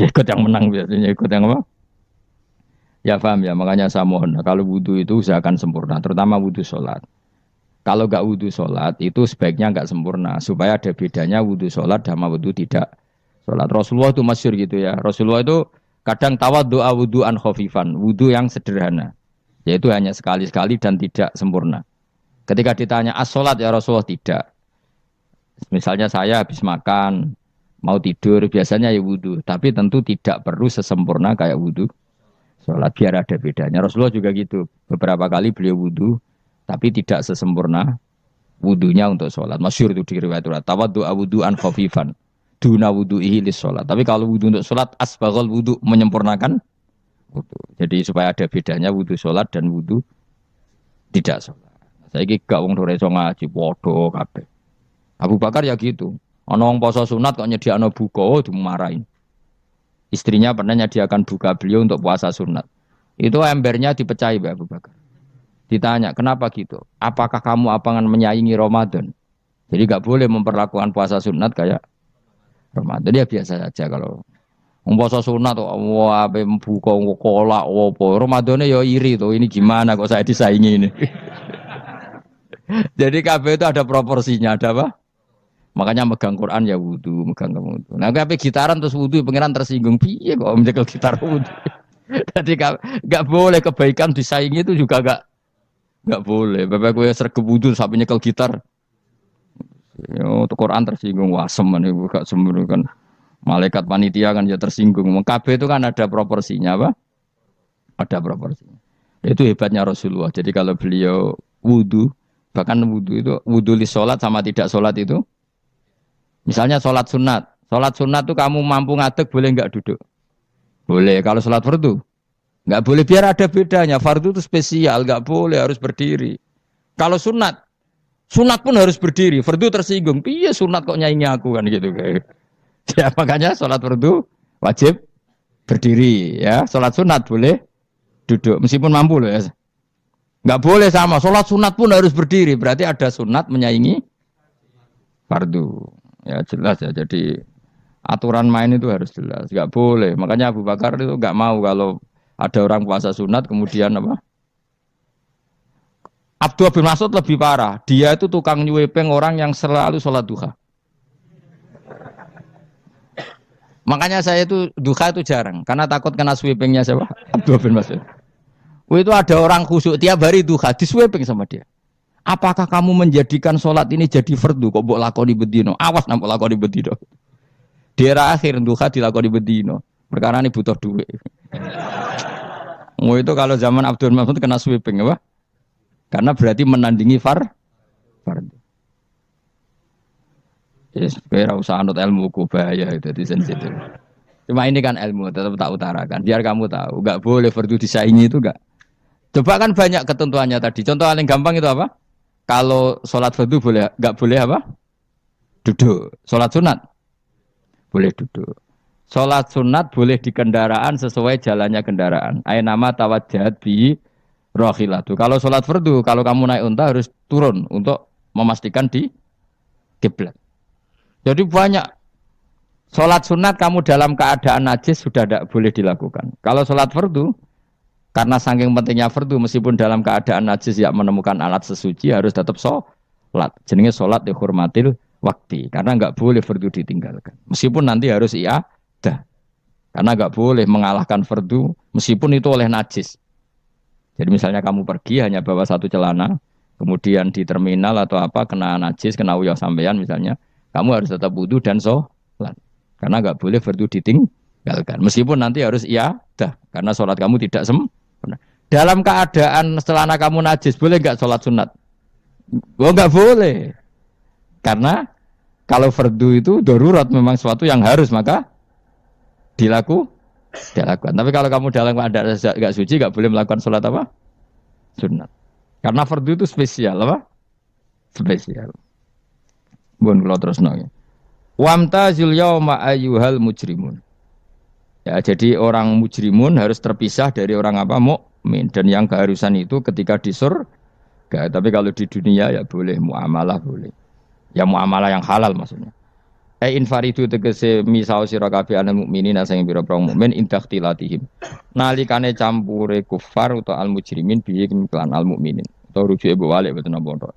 Ya ikut yang menang biasanya, ikut yang apa? Ya paham ya, makanya saya mohon. Kalau wudhu itu usahakan sempurna, terutama wudhu sholat. Kalau nggak wudhu sholat itu sebaiknya nggak sempurna, supaya ada bedanya wudhu sholat sama wudhu tidak sholat. Rasulullah itu masyhur gitu ya. Rasulullah itu kadang tawaddu'a wudhu'an khafifan, wudhu yang sederhana, yaitu hanya sekali-sekali dan tidak sempurna. Ketika ditanya as-sholat ya Rasulullah, tidak. Misalnya saya habis makan, mau tidur, biasanya ya wudhu, tapi tentu tidak perlu sesempurna kayak wudhu sholat, biar ada bedanya. Rasulullah juga gitu, beberapa kali beliau wudhu tapi tidak sesempurna wudunya untuk sholat. Masyhur itu di riwayat tawaddu'a wudhu'an khafifan duna wudhu'ihi lis sholat. Tapi kalau wudhu untuk sholat asbaghal wudhu, menyempurnakan wudhu. Jadi supaya ada bedanya wudhu sholat dan wudhu tidak sholat. Saya gak wong ora iso ngaji podo kabeh. Abu Bakar ya gitu. Ana wong poso sunat kok nyediakno buka, dimarahin. Istrinya pernah nyediakan buka beliau untuk puasa sunat. Itu embernya dipecahi Mbak Abu Bakar. Ditanya, kenapa gitu? Apakah kamu akan menyaingi Ramadan? Jadi gak boleh memperlakukan puasa sunat kayak Ramadan. Ya biasa saja kalau puasa sunat, wah buka kolak, apa Ramadannya ya iri tuh. Ini gimana kok saya disaingi ini? Jadi kabeh itu ada proporsinya, ada apa? Makanya megang Quran ya wudu, megang wudu. Nah, kabeh gitaran terus wudu, pengiran tersinggung. Piye kok menjegal gitar wudu? Jadi gak boleh kebaikan disaingi, itu juga gak boleh. Bapak gue sergep wudu sampai nyekel gitar. Untuk Quran tersinggung, wah semen itu gak sembunyi kan. Malaikat panitia kan ya tersinggung. KB itu kan ada proporsinya apa? Ada proporsinya. Itu hebatnya Rasulullah. Jadi kalau beliau wudu, bahkan wudu itu wudu li sholat sama tidak sholat itu. Misalnya sholat sunat. Sholat sunat itu kamu mampu ngadeg boleh nggak duduk? Boleh. Kalau sholat fardu nggak boleh, biar ada bedanya. Fardu itu spesial, nggak boleh, harus berdiri. Kalau sunat pun harus berdiri. Fardu tersinggung. Iya sunat kok nyaingi aku kan gitu kayak. Ya makanya sholat fardu wajib berdiri ya. Sholat sunat boleh duduk meskipun mampu loh ya. Nggak boleh sama. Sholat sunat pun harus berdiri. Berarti ada sunat menyaingi fardu. Ya jelas ya. Jadi aturan main itu harus jelas. Nggak boleh. Makanya Abu Bakar itu nggak mau kalau ada orang puasa sunat kemudian apa? Abdullah bin Mas'ud lebih parah. Dia itu tukang nyuwepeng orang yang selalu sholat duha. Makanya saya itu duha itu jarang karena takut kena sweepingnya siapa? Abdullah bin Mas'ud. Itu ada orang khusyuk tiap hari duha disweeping sama dia. Apakah kamu menjadikan sholat ini jadi fardu? Kok mbok lakoni bedino? Awas nampak lakoni bedino. Di era akhir duha dilakoni bedino. Perkara ini butuh duit. Itu kalau zaman Abdul Mas'ud kena sweeping apa? Karena berarti menandingi fardu. Yes, kira usah anut ilmu ku bahaya itu di sensitif. Cuma ini kan ilmu tetap tak utarakan. Biar kamu tahu, enggak boleh fardu disaingi itu enggak. Coba kan banyak ketentuannya tadi. Contoh paling gampang itu apa? Kalau sholat fardu boleh, enggak boleh apa? Duduk. Sholat sunat boleh duduk. Sholat sunat boleh di kendaraan sesuai jalannya kendaraan. Aynama tawajjahat bi rohilatu. Kalau sholat fardu, kalau kamu naik unta harus turun untuk memastikan di kiblat. Jadi banyak sholat sunat kamu dalam keadaan najis sudah tidak boleh dilakukan. Kalau sholat fardu Karena saking pentingnya fardu meskipun dalam keadaan najis ya menemukan alat sesuci harus tetap sholat. Jenenge sholat dihormatil waktu. Karena nggak boleh fardu ditinggalkan. Meskipun nanti harus iadah. Karena nggak boleh mengalahkan fardu meskipun itu oleh najis. Jadi misalnya kamu pergi hanya bawa satu celana, kemudian di terminal atau apa kena najis, kena uyah sampean misalnya, kamu harus tetap wudu dan sholat. Karena nggak boleh fardu ditinggalkan. Meskipun nanti harus iadah. Karena sholat kamu tidak sempurna. Dalam keadaan celana kamu najis, boleh nggak sholat sunat? Oh nggak boleh. Karena kalau fardu itu darurat memang sesuatu yang harus maka dilakukan. Tapi kalau kamu dalam keadaan nggak suci nggak boleh melakukan sholat apa? Sunat. Karena fardu itu spesial apa? Spesial. Bun kalau terus nanya. Wamtazil yauma ayyuhal mujrimun. Ya, jadi orang mujrimun harus terpisah dari orang apa? Mukmin. Dan yang keharusan itu ketika di surga. Tapi kalau di dunia ya boleh muamalah boleh. Ya muamalah yang halal maksudnya. Infaridu tegese misau sira kabeh ana mukminin sing pira-pira mukmin intakhtilatihim. Nalikane campure kufar utawa al mujrimin bihi kelan al mukminin. Atau rujuke mbok walik boten napa.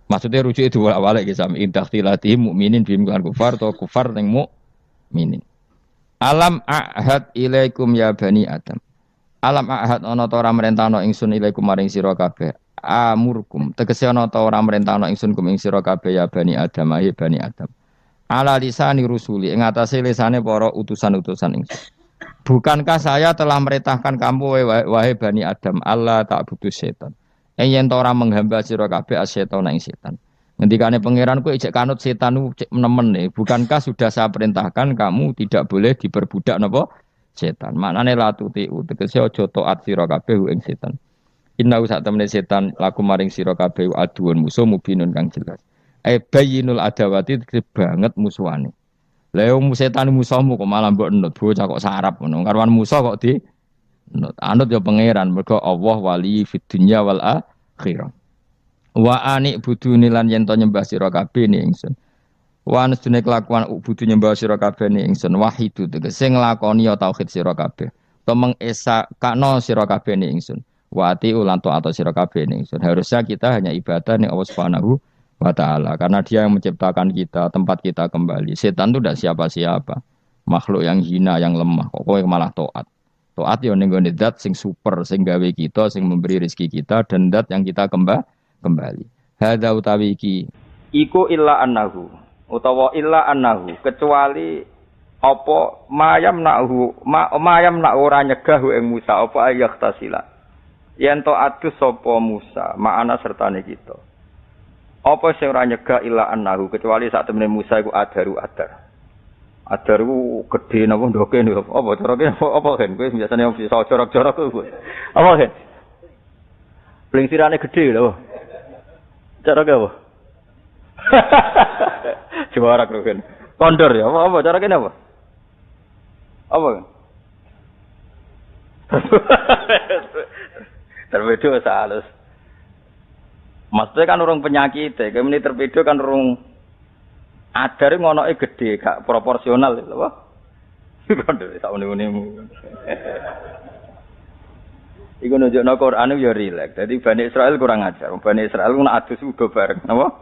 Maksudnya rujuke diwalik iki sami intakhtilatihim mukminin bihi kelan kufar atau kufar ning mukminin. Alam ahad ilaikum ya bani Adam. Alam ahad ana ta ora merentano ingsun ilaikum maring sira kabeh. Amurkum tegese ana ta ora merentano ingsun kum ing sira kabeh ya bani Adam ya bani Adam. Ala lisani rusuli ing atase lisane para utusan-utusan ingsun. Bukankah saya telah merintahkan kamu wahai bani Adam Allah tak butuh setan. Yen ta ora menghamba sira kabeh asetan ing setan. Ngendikane pangeran kowe ijek kanut setan cek nemen nih. Bukankah sudah saya perintahkan kamu tidak boleh diperbudak napa setan. Maknane latuti tegese aja taat sira kabeh ing setan. Inna sak temene setan laku maring sira kabeh aduun musuh mubinun kang jelas. Bayinul adawati banget musuhane. Lah yo setan musuhmu kok malah mbok enut bocah kok sarap ngono. Karwan musuh kok di enut. Anut yo pangeran mergo Allah wali fid dunya wal akhirah. Wa anik budune lan yen to nyembah sira kabeh ni ingsun. Wa anstune kelakuan budu nyembah sira kabeh ni ingsun wahidu tegese nglakoni ya tauhid sira kabeh. To mengesa kakno sira kabeh ni ingsun. Wa ati ulan to atau sira kabeh ni ingsun. Harusnya kita hanya ibadah ning Allah Subhanahu wa taala karena dia yang menciptakan kita, tempat kita kembali. Setan itu tidak siapa-siapa. Makhluk yang hina, yang lemah. Kok kowe malah taat. Taat yo ning gone zat sing super, sing gawe kita, sing memberi rezeki kita dan zat yang kita kembali. Hadza utawi iki iku illa annahu utawa illa annahu kecuali apa mayam nak ora nyegah ing Musa apa ayaktasila. Yen to adus sapa Musa makana sertane kita. Apa sing ora nyegah illa annahu kecuali sak temene Musa iku adar. Adarku gedhe napa ndoke niku apa carane apa kan kowe biasane bisa jorok-jorok kowe. Apa kan? Blingsirane gedhe lho. Cara apa? Coba kan. Kondor ya. Apa cara kene apa? Apa kan? Terbedo salus. Maksudnya kan urung penyakit, kemene terbedo kan urung adare ngonoke gede, gak proporsional lho, apa? Kondor sak uni-unimu. Iku nunjukno Quran yo rileks. Dadi Bani Israil kurang ajar. Bani Israil ku nak adus udo bareng, napa?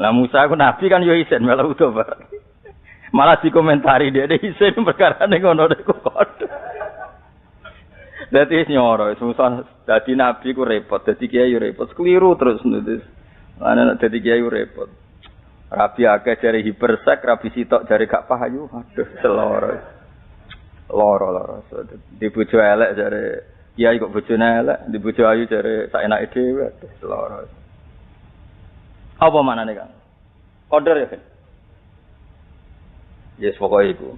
Lah Musa ku nabi kan yo isin malah udo bareng. Malah dikomentari dia isin perkara ning ngono iku kok. Dadi nyoro, susah dadi nabi ku repot, dadi kiai yo repot, keliru terus nulis. Ana dadi kiai yo repot. Rabi akeh jare hipersek, rabi sitok jare gak pahayu. Aduh, seloro. Loro. Di bojo elek jare kiai kok bojone elek, di bojo ayu jare sak enake dhewe, aduh seloro. Apa manane kan? Order ya kan? Yes pokoke iku.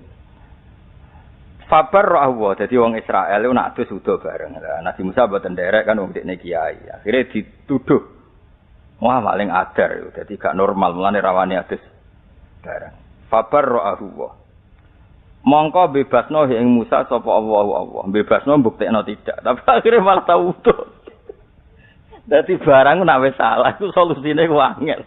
Fabar rahwa, dadi wong Israel iku nak adus udo bareng. Nabi Musa mboten nderek kan wong dekne kiai. Akhire dituduh. Wah paling adar, dadi gak normal mulane rawane adus bareng. Fabar rahwa. Mongko bebasno ing Musa sapa Allah. Bebasno mbuktekno tidak. Tapi akhirnya malah tau utuh. Dadi barang nek wis salah iku solusine ku angel.